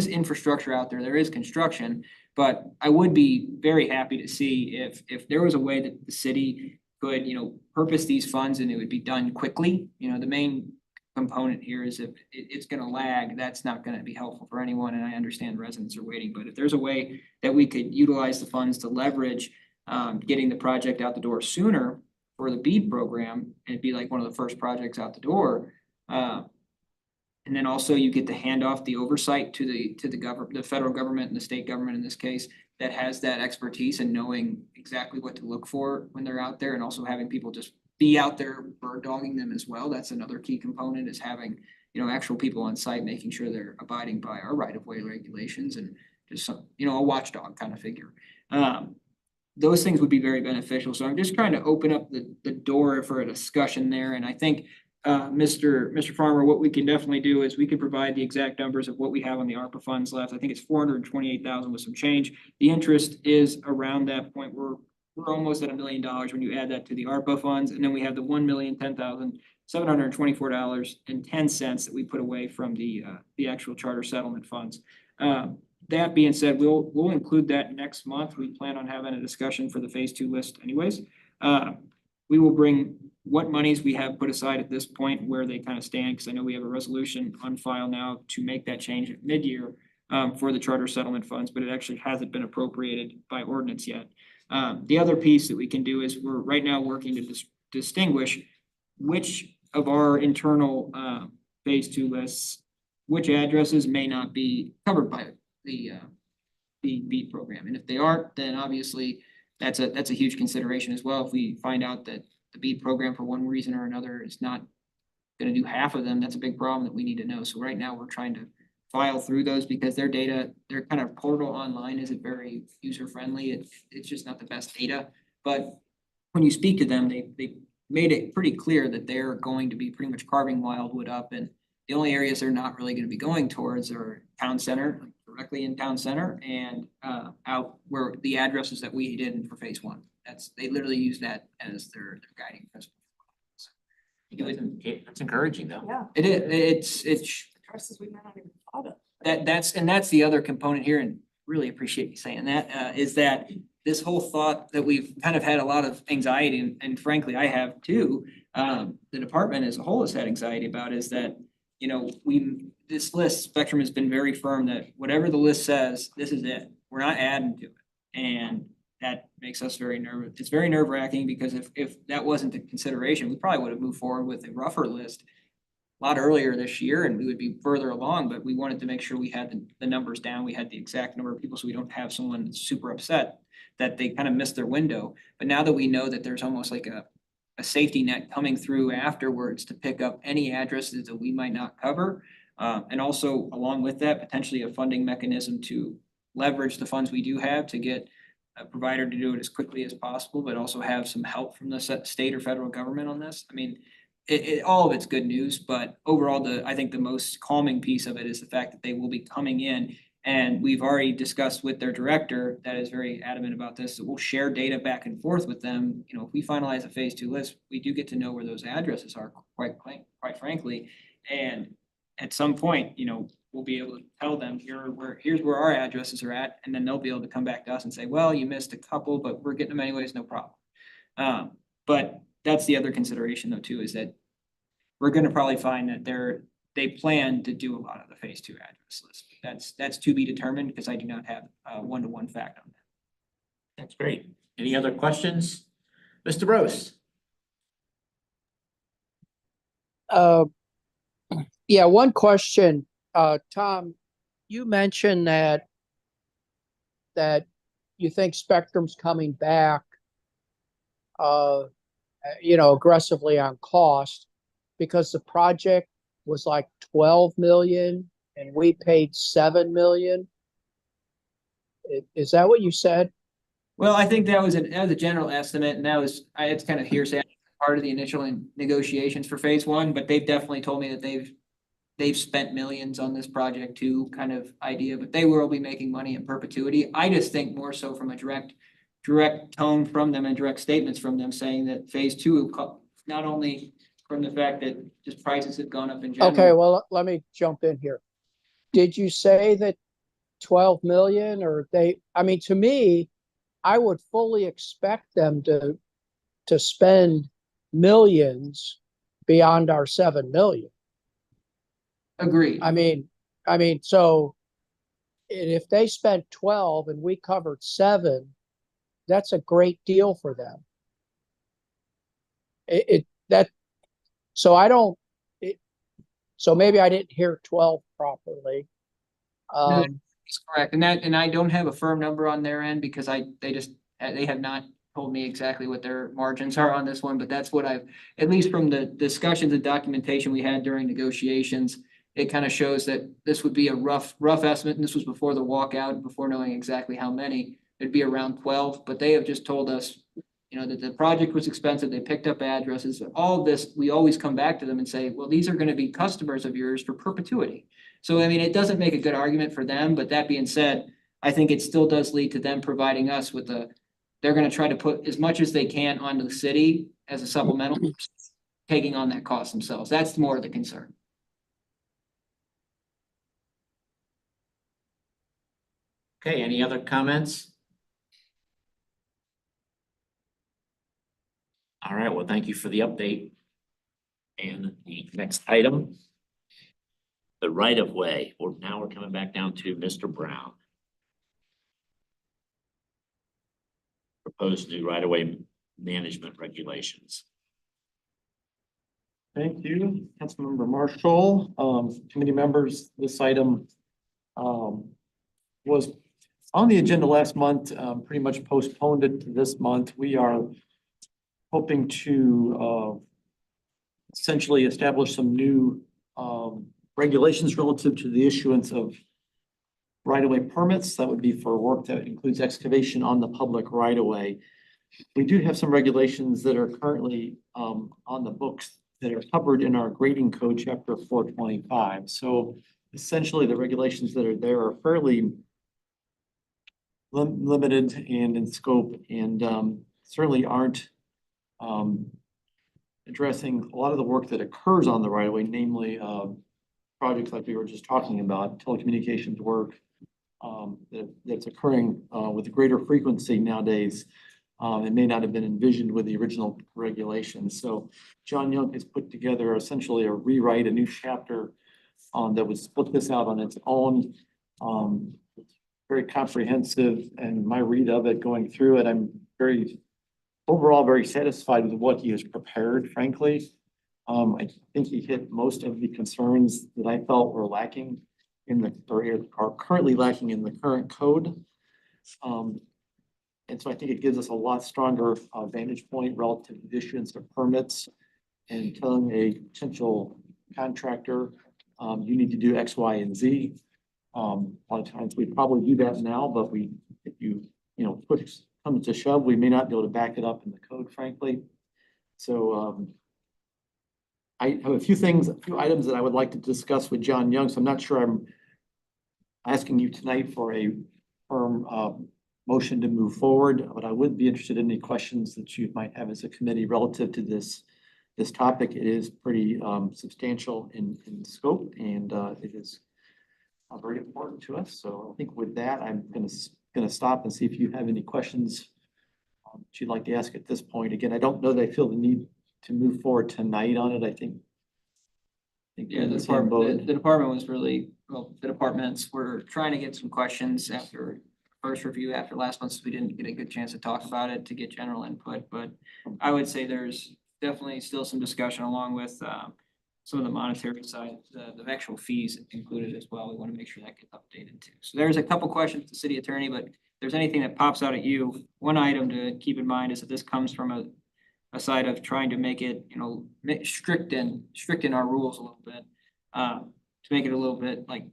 infrastructure out there, there is construction, but I would be very happy to see if there was a way that the city could, purpose these funds and it would be done quickly. The main component here is if it's going to lag, that's not going to be helpful for anyone. And I understand residents are waiting, but if there's a way that we could utilize the funds to leverage getting the project out the door sooner for the BEAD program, it'd be like one of the first projects out the door. And then also you get to hand off the oversight to the government, the federal government and the state government in this case, that has that expertise and knowing exactly what to look for when they're out there, and also having people just be out there bird dogging them as well. That's another key component, is having, actual people on site, making sure they're abiding by our right-of-way regulations and just some, a watchdog kind of figure. Those things would be very beneficial. So I'm just trying to open up the door for a discussion there. And I think, Mr. Farmer, what we can definitely do is we can provide the exact numbers of what we have on the ARPA funds left. I think it's 428,000 with some change. The interest is around that point. We're almost at $1 million when you add that to the ARPA funds. And then we have the $1,010,724.10 that we put away from the actual charter settlement funds. That being said, we'll include that next month. We plan on having a discussion for the phase 2 list anyways. We will bring what monies we have put aside at this point, where they kind of stand, because I know we have a resolution on file now to make that change at mid-year for the charter settlement funds, but it actually hasn't been appropriated by ordinance yet. The other piece that we can do is we're right now working to distinguish which of our internal phase 2 lists, which addresses may not be covered by the BEAD program. And if they aren't, then obviously that's a huge consideration as well. If we find out that the BEAD program for one reason or another is not going to do half of them, that's a big problem that we need to know. So right now we're trying to file through those because their data, their kind of portal online isn't very user friendly. It's just not the best data. But when you speak to them, they made it pretty clear that they're going to be pretty much carving Wildwood up, and the only areas they're not really going to be going towards are town center, directly in town center, and out where the addresses that we did for phase 1. They literally use that as their guiding principle. It's encouraging though. Yeah. It is. It's Addresses we might not even thought of. that's the other component here, and really appreciate you saying that, is that this whole thought that we've kind of had a lot of anxiety, and frankly, I have too, the department as a whole has had anxiety about, is that, this list, Spectrum has been very firm that whatever the list says, this is it. We're not adding to it. And that makes us very nervous. It's very nerve wracking, because if that wasn't the consideration, we probably would have moved forward with a rougher list lot earlier this year and we would be further along, but we wanted to make sure we had the numbers down. We had the exact number of people, so we don't have someone super upset that they kind of missed their window. But now that we know that there's almost like a safety net coming through afterwards to pick up any addresses that we might not cover. And also along with that, potentially a funding mechanism to leverage the funds we do have to get a provider to do it as quickly as possible, but also have some help from the state or federal government on this. I mean, all of it's good news, but overall, I think the most calming piece of it is the fact that they will be coming in. And we've already discussed with their director that is very adamant about this, that we'll share data back and forth with them. You know, if we finalize a phase 2 list, we do get to know where those addresses are quite frankly. And at some point, you know, we'll be able to tell them here's where our addresses are at. And then they'll be able to come back to us and say, well, you missed a couple, but we're getting them anyways, no problem. But that's the other consideration though, too, is that we're gonna probably find that they plan to do a lot of the phase 2 address list. That's to be determined because I do not have a one-to-one fact on that. That's great. Any other questions? Mr. Rose? Yeah, one question. Tom, you mentioned that you think Spectrum's coming back, aggressively on cost because the project was like 12 million and we paid 7 million. Is that what you said? Well, I think that was a general estimate, and it's kind of hearsay, part of the initial negotiations for phase 1, but they've definitely told me that they've spent millions on this project too, kind of idea, but they will be making money in perpetuity. I just think more so from a direct tone from them and direct statements from them saying that phase 2, not only from the fact that just prices have gone up in general. Okay, well, let me jump in here. Did you say that 12 million to me, I would fully expect them to spend millions beyond our 7 million. Agreed. So if they spent 12 and we covered 7, that's a great deal for them. So maybe I didn't hear 12 properly. That's correct. And I don't have a firm number on their end because they have not told me exactly what their margins are on this one, but that's what at least from the discussions and documentation we had during negotiations, it kind of shows that this would be a rough estimate. And this was before the walkout, before knowing exactly how many. It'd be around 12, but they have just told us, that the project was expensive. They picked up addresses. All of this, we always come back to them and say, well, these are going to be customers of yours for perpetuity. So, it doesn't make a good argument for them, but that being said, I think it still does lead to them providing us with they're going to try to put as much as they can onto the city as a supplemental, taking on that cost themselves. That's more of the concern. Okay, any other comments? All right, well, thank you for the update. And the next item, the right of way. Now we're coming back down to Mr. Brown. Proposed new right of way management regulations. Thank you, Councilmember Marshall. Committee members, this item was on the agenda last month, pretty much postponed it to this month. We are hoping to essentially establish some new regulations relative to the issuance of right-of-way permits. That would be for work that includes excavation on the public right-of-way. We do have some regulations that are currently on the books that are covered in our grading code, chapter 425. So essentially, the regulations that are there are fairly limited and in scope, and certainly aren't addressing a lot of the work that occurs on the right of way, namely projects like we were just talking about, telecommunications work that's occurring with greater frequency nowadays. It may not have been envisioned with the original regulations. So John Young has put together essentially a new chapter that would split this out on its own. Very comprehensive, and my read of it, going through it, I'm overall very satisfied with what he has prepared, frankly. I think he hit most of the concerns that I felt were lacking in the, or are currently lacking in the current code. And so I think it gives us a lot stronger vantage point relative to the issuance of permits and telling a potential contractor, you need to do X, Y, and Z. A lot of times we probably do that now, but if you push comes to shove, we may not be able to back it up in the code, frankly. So, I have a few items that I would like to discuss with John Young, so I'm not sure I'm asking you tonight for a firm, motion to move forward, but I would be interested in any questions that you might have as a committee relative to this topic. It is pretty substantial in scope, and it is very important to us. So I think with that, I'm gonna stop and see if you have any questions that you'd like to ask at this point. Again, I don't know that I feel the need to move forward tonight on it. I think Yeah, we're the in the same boat. department, the department was really, well, the departments were trying to get some questions after first review after last month, so we didn't get a good chance to talk about it, to get general input, but I would say there's definitely still some discussion along with some of the monetary side, the actual fees included as well. We want to make sure that gets updated too. So there's a couple questions to the city attorney, but if there's anything that pops out at you, one item to keep in mind is that this comes from a side of trying to make it, strict in our rules a little bit, to make it a little bit, like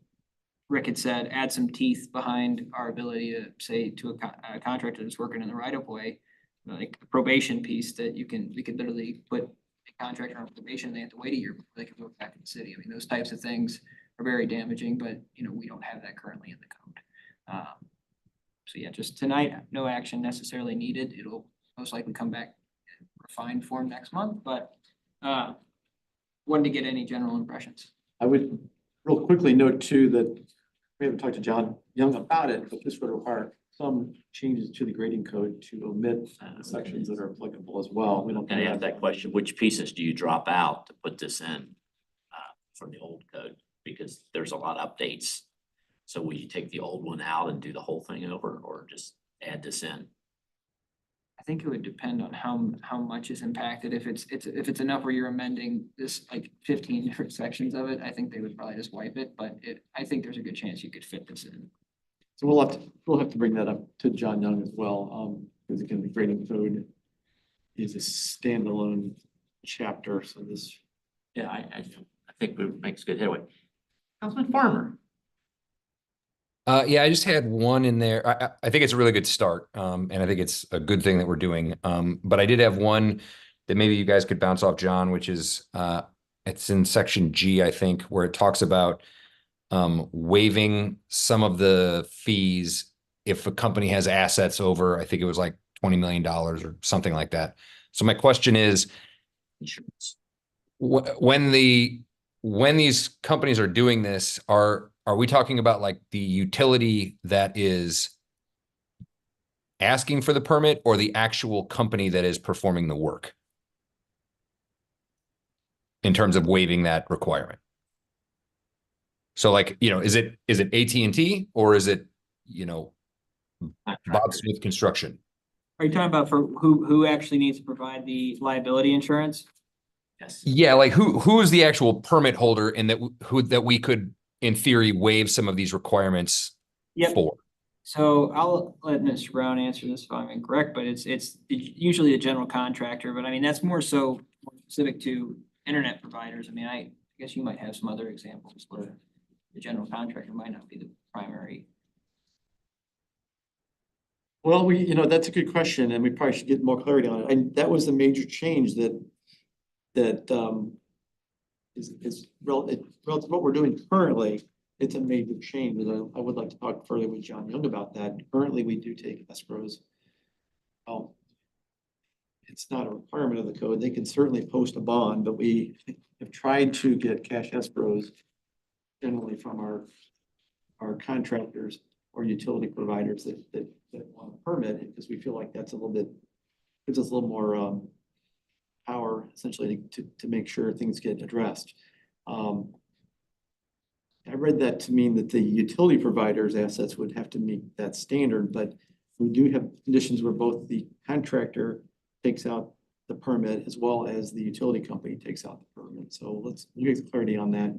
Rick had said, add some teeth behind our ability to say to a contractor that's working in the right of way, like the probation piece that we could literally put a contractor on probation, they have to wait a year before they can go back in the city. I mean, those types of things are very damaging, but we don't have that currently in the code. So yeah, just tonight, no action necessarily needed. It'll most likely come back in refined form next month, but wanted to get any general impressions. I would real quickly note too that we haven't talked to John Young about it, but this would require some changes to the grading code to omit sections that are applicable as well. We don't. And I have that question, which pieces do you drop out to put this in from the old code? Because there's a lot of updates. So will you take the old one out and do the whole thing over, or just add this in? I think it would depend on how much is impacted. If it's enough where you're amending this like 15 different sections of it, I think they would probably just wipe it, but I think there's a good chance you could fit this in. So we'll have to bring that up to John Young as well, because again, the grading code is a standalone chapter, so this. Yeah, I think it makes good headway. Councilman Farmer. Yeah, I just had one in there. I think it's a really good start. And I think it's a good thing that we're doing. But I did have one that maybe you guys could bounce off John, which is it's in section G, I think, where it talks about waiving some of the fees if a company has assets over, I think it was like $20 million or something like that. So my question is, when these companies are doing this, are we talking about like the utility that is asking for the permit or the actual company that is performing the work in terms of waiving that requirement? So like, is it AT&T or is it, Bob Smith Construction? Are you talking about for who actually needs to provide the liability insurance? Yes. Yeah, like who is the actual permit holder and that we could, in theory, waive some of these requirements for? So I'll let Mr. Brown answer this if I'm incorrect, but it's usually a general contractor, but I mean, that's more so specific to internet providers. I mean, I guess you might have some other examples where the general contractor might not be the primary. Well, that's a good question, and we probably should get more clarity on it. And that was the major change that is relative to what we're doing currently. It's a major change, and I would like to talk further with John Young about that. Currently, we do take escrows. It's not a requirement of the code. They can certainly post a bond, but we have tried to get cash escrows generally from our contractors or utility providers that want a permit, because we feel like that's gives us a little more power essentially to make sure things get addressed. I read that to mean that the utility provider's assets would have to meet that standard, but we do have conditions where both the contractor takes out the permit as well as the utility company takes out the permit. So you get clarity on that.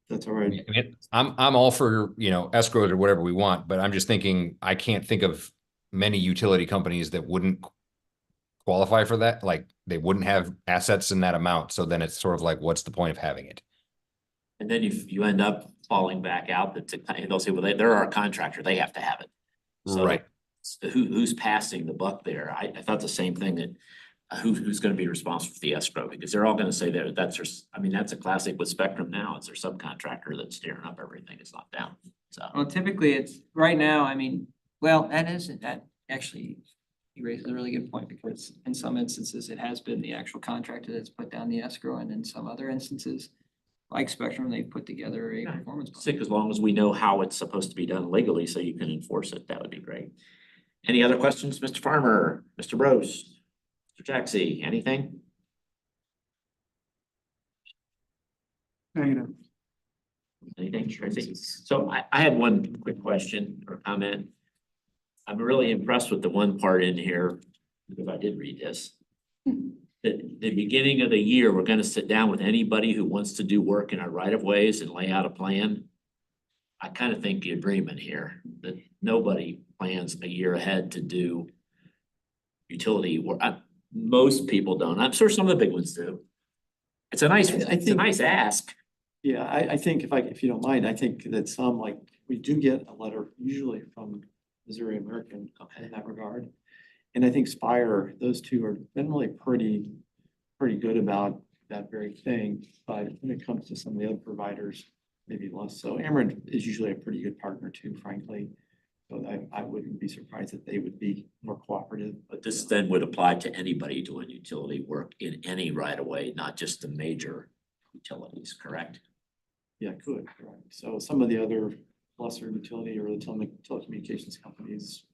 That's all right. I mean, I'm all for, escrows or whatever we want, but I'm just thinking, I can't think of many utility companies that wouldn't qualify for that. Like they wouldn't have assets in that amount. So then it's sort of like, what's the point of having it? And then if you end up falling back out, they'll say, well, they're our contractor, they have to have it. So Right. who's passing the buck there? I thought the same thing, that who's gonna be responsible for the escrow? Because they're all gonna say that that's a classic with Spectrum now. It's their subcontractor that's tearing up everything. It's not down. So. Well, typically it's, right now, I mean, well, that actually, you raised a really good point, because in some instances, it has been the actual contractor that's put down the escrow, and in some other instances, like Spectrum, they've put together a performance bond. Sick, as long as we know how it's supposed to be done legally, so you can enforce it, that would be great. Any other questions, Mr. Farmer, Mr. Brose, Mr. Jaxie, anything? Negative. Anything, Tracy? So I had one quick question or comment. I'm really impressed with the one part in here, because I did read this. That the beginning of the year, we're gonna sit down with anybody who wants to do work in our right of ways and lay out a plan. I kind of think the agreement here, that nobody plans a year ahead to do utility work. Most people don't. I'm sure some of the big ones do. It's a nice ask. Yeah, I think if you don't mind, I think that we do get a letter usually from Missouri American in that regard. And I think Spire, those two are generally pretty good about that very thing. But when it comes to some of the other providers, maybe less so. Ameren is usually a pretty good partner too, frankly. So I wouldn't be surprised that they would be more cooperative. But this then would apply to anybody doing utility work in any right of way, not just the major utilities, correct? Yeah, good, correct. So some of the other lesser utility or the telecommunications companies.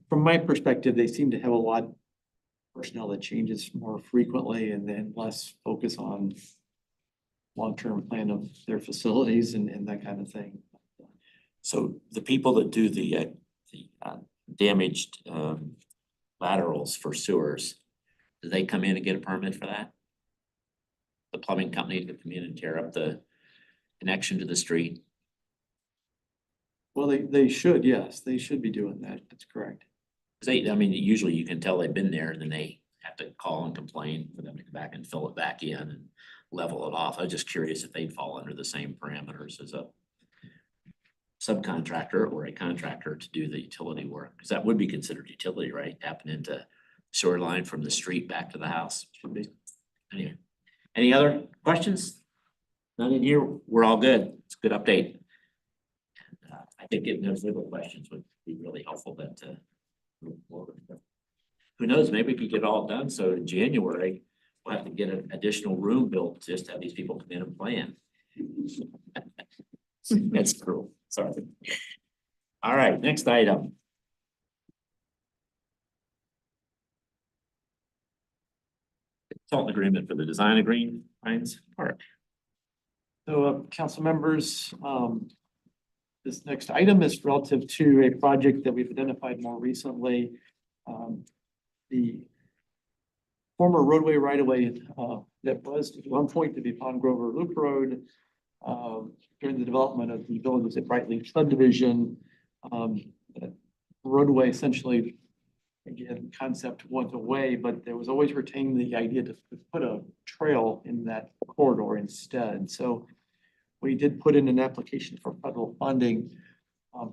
From my perspective, they seem to have a lot of personnel that changes more frequently and then less focus on long-term plan of their facilities and that kind of thing. So the people that do the damaged laterals for sewers, do they come in and get a permit for that? The plumbing company to come in and tear up the connection to the street? Well, they should, yes, they should be doing that. That's correct. Usually you can tell they've been there and then they have to call and complain for them to come back and fill it back in and level it off. I was just curious if they'd fall under the same parameters as a subcontractor or a contractor to do the utility work, because that would be considered utility, right? Tapping into sewer line from the street back to the house. Should be. Anyway, any other questions? None in here. We're all good. It's a good update. I think getting those legal questions would be really helpful then to move forward. Who knows, maybe we could get it all done. So in January, we'll have to get an additional room built just to have these people come in and plan. That's cruel. Sorry. All right, next item. Consultant agreement for the design of Green Pines Park. So, council members, this next item is relative to a project that we've identified more recently. The former roadway right-of-way that was at one point to be Pond Grover Loop Road during the development of the villages at Brightleaf subdivision. That roadway essentially, again, concept went away, but there was always retaining the idea to put a trail in that corridor instead. So we did put in an application for federal funding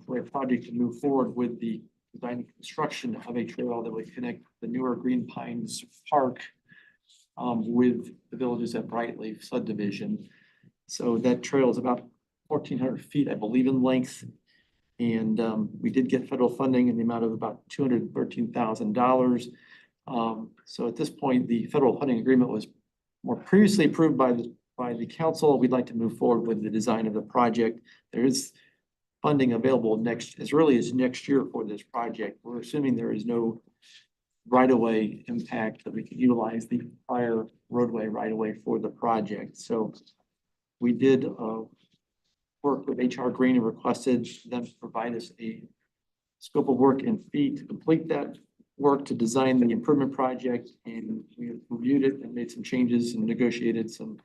for a project to move forward with the design and construction of a trail that would connect the newer Green Pines Park with the villages at Brightleaf subdivision. So that trail is about 1,400 feet, I believe, in length. And we did get federal funding in the amount of about $213,000. So at this point, the federal funding agreement was more previously approved by the council. We'd like to move forward with the design of the project. There is funding available as early as next year for this project. We're assuming there is no right-of-way impact, that we could utilize the prior roadway right-of-way for the project. So we did work with HR Green and requested them to provide us a scope of work and fee to complete that work to design the improvement project, and we have reviewed it and made some changes and negotiated some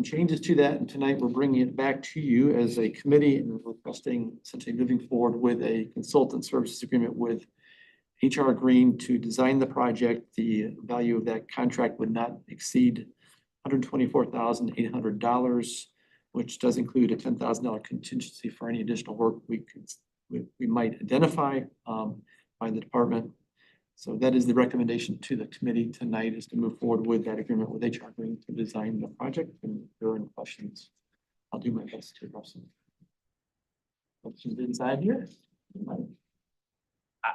changes to that. And tonight we're bringing it back to you as a committee and requesting essentially moving forward with a consultant services agreement with HR Green to design the project. The value of that contract would not exceed $124,800, which does include a $10,000 contingency for any additional work we might identify by the department. So that is the recommendation to the committee tonight, is to move forward with that agreement with HR Green to design the project. And if there are any questions, I'll do my best to address them. Questions inside here?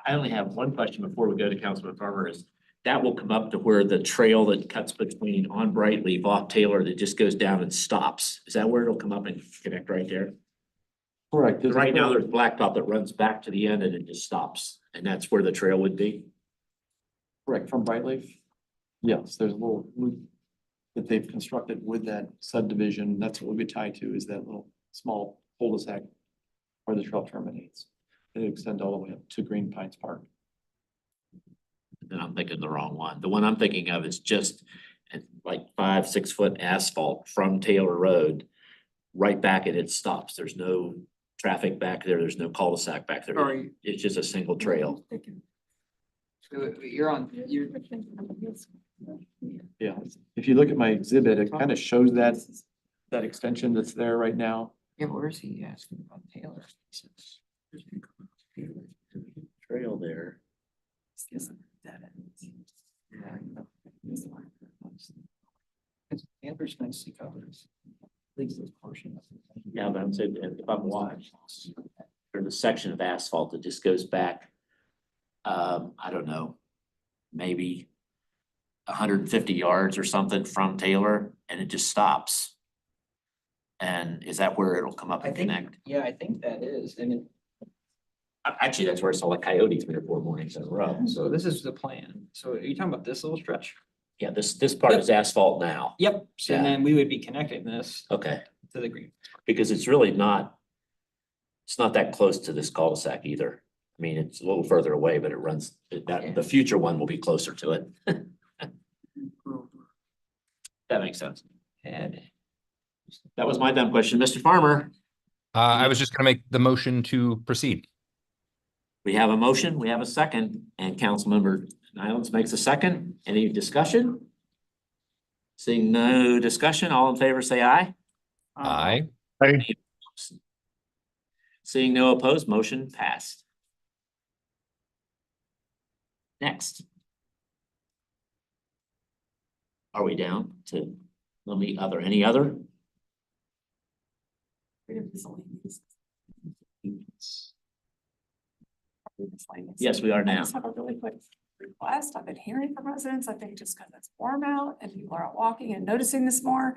I only have one question before we go to Councilman Farmer, is that will come up to where the trail that cuts between on Brightleaf off Taylor that just goes down and stops. Is that where it'll come up and connect right there? Correct. Right now, there's blacktop that runs back to the end and it just stops, and that's where the trail would be? Correct, from Brightleaf? Yes, there's a little loop that they've constructed with that subdivision. That's what we'll be tied to, is that little small cul-de-sac where the trail terminates. It extends all the way up to Green Pines Park. Then I'm thinking the wrong one. The one I'm thinking of is just like 5-6 foot asphalt from Taylor Road. Right back and it stops. There's no traffic back there. There's no cul-de-sac back there. Sorry. It's just a single trail. You're on, you're. Yeah, if you look at my exhibit, it kind of shows that extension that's there right now. Yeah, but where's he asking about Taylor? Trail there. Amber's nicely covers. At least this portion. Yeah, but I'm saying if I'm watching, there's a section of asphalt that just goes back. I don't know, maybe 150 yards or something from Taylor, and it just stops. And is that where it'll come up and connect? Yeah, I think that is, and it. Actually, that's where I saw like coyotes 3 or 4 mornings in a row. So this is the plan. So are you talking about this little stretch? Yeah, this part is asphalt now. Yep, so Yeah. then we would be connecting this Okay, to the green. because it's really not. It's not that close to this cul-de-sac either. I mean, it's a little further away, but it runs, that, the future one will be closer to it. That makes sense. And That was my dumb question. Mr. Farmer, I was just gonna make the motion to proceed. we have a motion, we have a second, and Councilmember Nylands makes a second. Any discussion? Seeing no discussion, all in favor, say aye. Aye. Seeing no opposed, motion passed. Next. Are we down to any other? Yes, we are I now. just have a really quick request. I've been hearing from residents, I think just because it's warm out and people are out walking and noticing this more.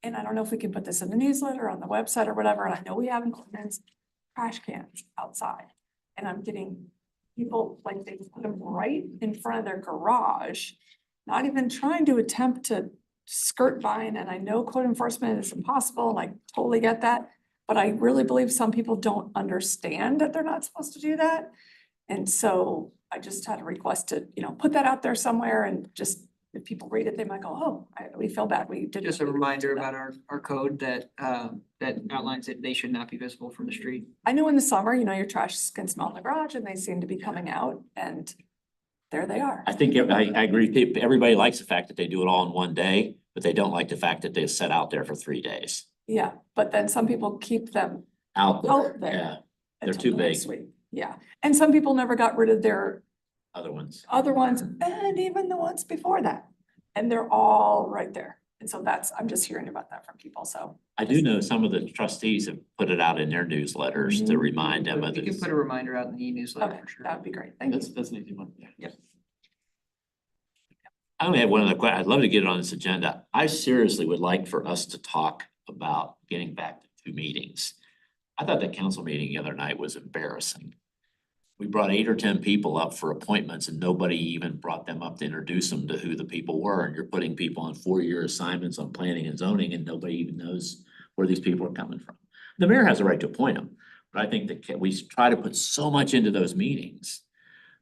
And I don't know if we can put this in the newsletter, on the website or whatever, and I know we have inclusions, trash cans outside. And I'm getting people, like, they put them right in front of their garage, not even trying to attempt to skirt by, and I know code enforcement is impossible, and I totally get that. But I really believe some people don't understand that they're not supposed to do that. And so I just had a request to, put that out there somewhere, and just, if people read it, they might go, oh, we feel bad, we did. just a reminder about our code that outlines that they should not be visible from the street. I know in the summer, your trash can smell in the garage, and they seem to be coming out, and there they are. I think, I agree. Everybody likes the fact that they do it all in one day, but they don't like the fact that they set out there for 3 days. Yeah, but then some people keep them Out out there, there. yeah, they're until too the next big, week. Yeah, and some people never got rid of their other ones. other ones, and even the ones before that. And they're all right there. And so I'm just hearing about that from people, so. I do know some of the trustees have put it out in their newsletters to remind them of We can this. put a reminder out in the e-newsletter Okay, for sure. that would be great. Thank you. That's an easy one. Yep. I only have one other question. I'd love to get it on this agenda. I seriously would like for us to talk about getting back to 2 meetings. I thought that council meeting the other night was embarrassing. We brought 8 or 10 people up for appointments and nobody even brought them up to introduce them to who the people were. And you're putting people on 4-year assignments on planning and zoning and nobody even knows where these people are coming from. The mayor has a right to appoint them, but I think that we try to put so much into those meetings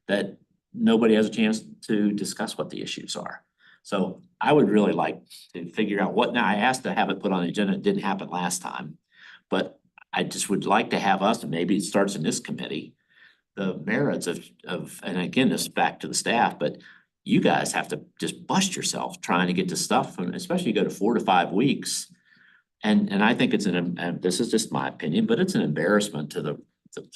that nobody has a chance to discuss what the issues are. So I would really like to figure out what, now I asked to have it put on the agenda, it didn't happen last time. But I just would like to have us, and maybe it starts in this committee, the merits of, and again, this is back to the staff, but you guys have to just bust yourself trying to get the stuff, and especially you go to 4 to 5 weeks. And I think it's and this is just my opinion, but it's an embarrassment to the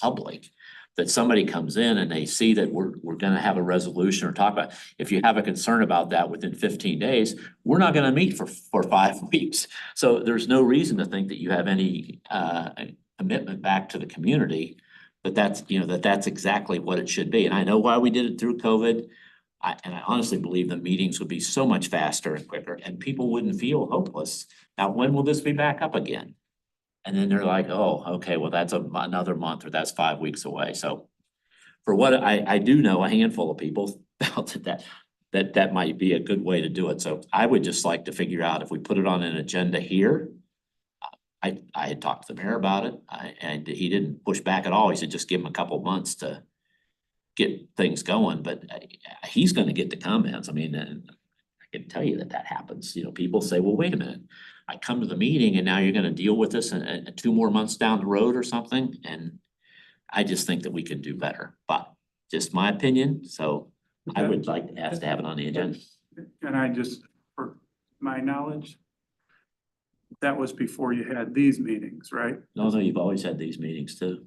public that somebody comes in and they see that we're gonna have a resolution or talk about, if you have a concern about that within 15 days, we're not gonna meet for 5 weeks. So there's no reason to think that you have any commitment back to the community, but that's, you know, that's exactly what it should be. And I know why we did it through COVID. And I honestly believe the meetings would be so much faster and quicker and people wouldn't feel hopeless. Now, when will this be back up again? And then they're like, oh, okay, well, that's another month or that's 5 weeks away. So for what I do know, a handful of people felt that might be a good way to do it. So I would just like to figure out if we put it on an agenda here. I had talked to the mayor about it, and he didn't push back at all. He said, just give him a couple months to get things going, but he's gonna get the comments. I mean, and I can tell you that happens. You know, people say, well, wait a minute. I come to the meeting and now you're gonna deal with this and 2 more months down the road or something. And I just think that we could do better, but just my opinion. So I would like to ask to have it on the agenda. And I just, for my knowledge, that was before you had these meetings, right? No, you've always had these meetings too.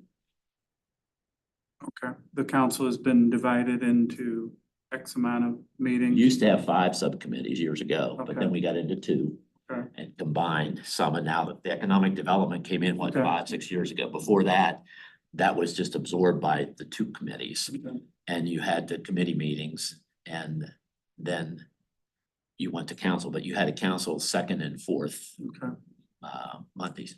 Okay, the council has been divided into X amount of meetings. Used to have 5 subcommittees years ago, but Okay. then we got into 2. Okay. And combined some, and now that the economic development came in, what, Okay. 5, 6 years ago? Before that, that was just absorbed by the 2 committees. Okay. And you had the committee meetings, and then you went to council, but you had a council 2nd and 4th Okay. Mondays.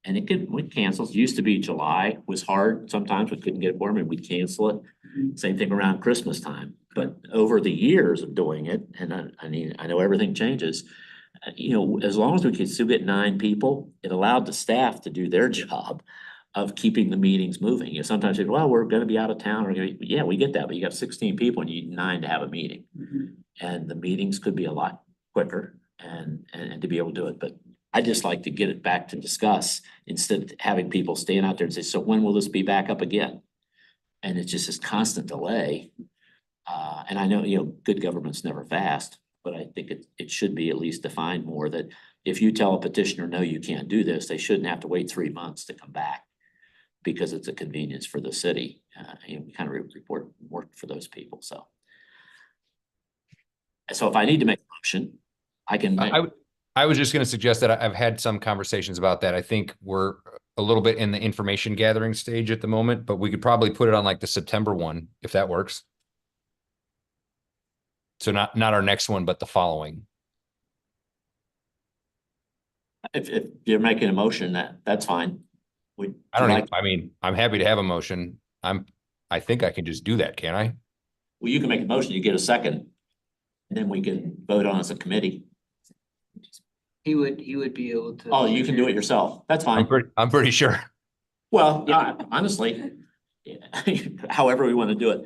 And we'd cancel. It used to be July was hard. Sometimes we couldn't get a quorum and we'd cancel it. Same thing around Christmas time. But over the years of doing it, and I mean, I know everything changes. You know, as long as we could still get 9 people, it allowed the staff to do their job of keeping the meetings moving. You know, sometimes they go, well, we're gonna be out of town, or yeah, we get that, but you got 16 people and you need 9 to have a meeting. And the meetings could be a lot quicker and to be able to do it, but I just like to get it back to discuss instead of having people stand out there and say, so when will this be back up again? And it's just this constant delay. And I know, you know, good government's never fast, but I think it should be at least defined more that if you tell a petitioner, no, you can't do this, they shouldn't have to wait 3 months to come back because it's a convenience for the city. And we kind of report work for those people, so. So if I need to make a motion, I can. I was just gonna suggest that I've had some conversations about that. I think we're a little bit in the information gathering stage at the moment, but we could probably put it on like the September one, if that works. So not our next one, but the following. If you're making a motion, that's fine. I don't know. I mean, I'm happy to have a motion. I think I can just do that, can't I? Well, you can make a motion, you get a second, and then we can vote on it as a committee. He would be able to. Oh, you can do it yourself. That's fine. I'm pretty sure. Well, honestly, however we want to do it.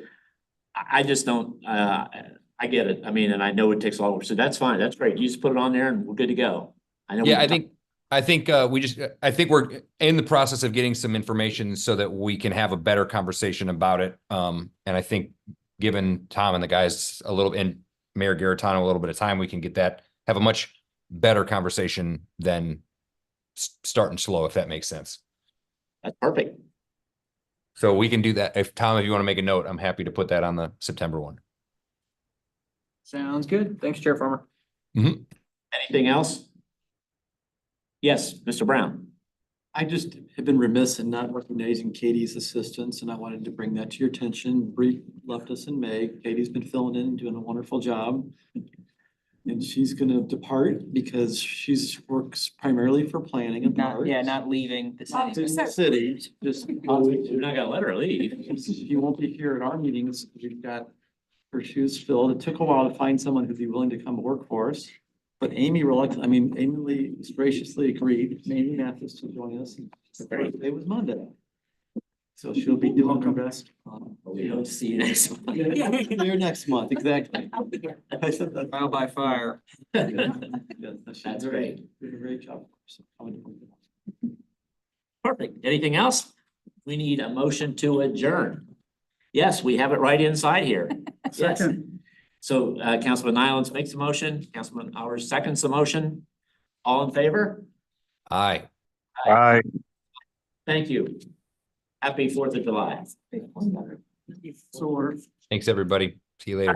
I just don't, I get it. I mean, and I know it takes a lot, so that's fine. That's great. You just put it on there and we're good to go. I know. Yeah, I think I think we're in the process of getting some information so that we can have a better conversation about it. And I think given Tom and the guys and Mayor Garitano a little bit of time, we can have a much better conversation than starting slow, if that makes sense. That's perfect. So we can do that. If Tom, if you want to make a note, I'm happy to put that on the September one. Sounds good. Thanks, Chair Farmer. Anything else? Yes, Mr. Brown. I just have been remiss in not recognizing Katie's assistance, and I wanted to bring that to your attention. Bree left us in May. Katie's been filling in, doing a wonderful job. And she's gonna depart because she's works primarily for planning and parks. Not leaving the Not city. to In the city, just. You're not gonna let her leave. You won't be here at our meetings. We've got her shoes filled. It took a while to find someone who'd be willing to come work for us. But Amy Amy graciously agreed, Amy Mathis, to join us. It was Monday. So she'll be doing her best. We hope to see you next month. Here next month, exactly. I said that. Trial by fire. That's great. Did a great job. Perfect. Anything else? We need a motion to adjourn. Yes, we have it right inside here. Yes. Second. So Councilman Nylands makes a motion, Councilman Howard seconds the motion. All in favor? Aye. Bye. Thank you. Happy 4th of July. So we're Thanks, everybody. See you later.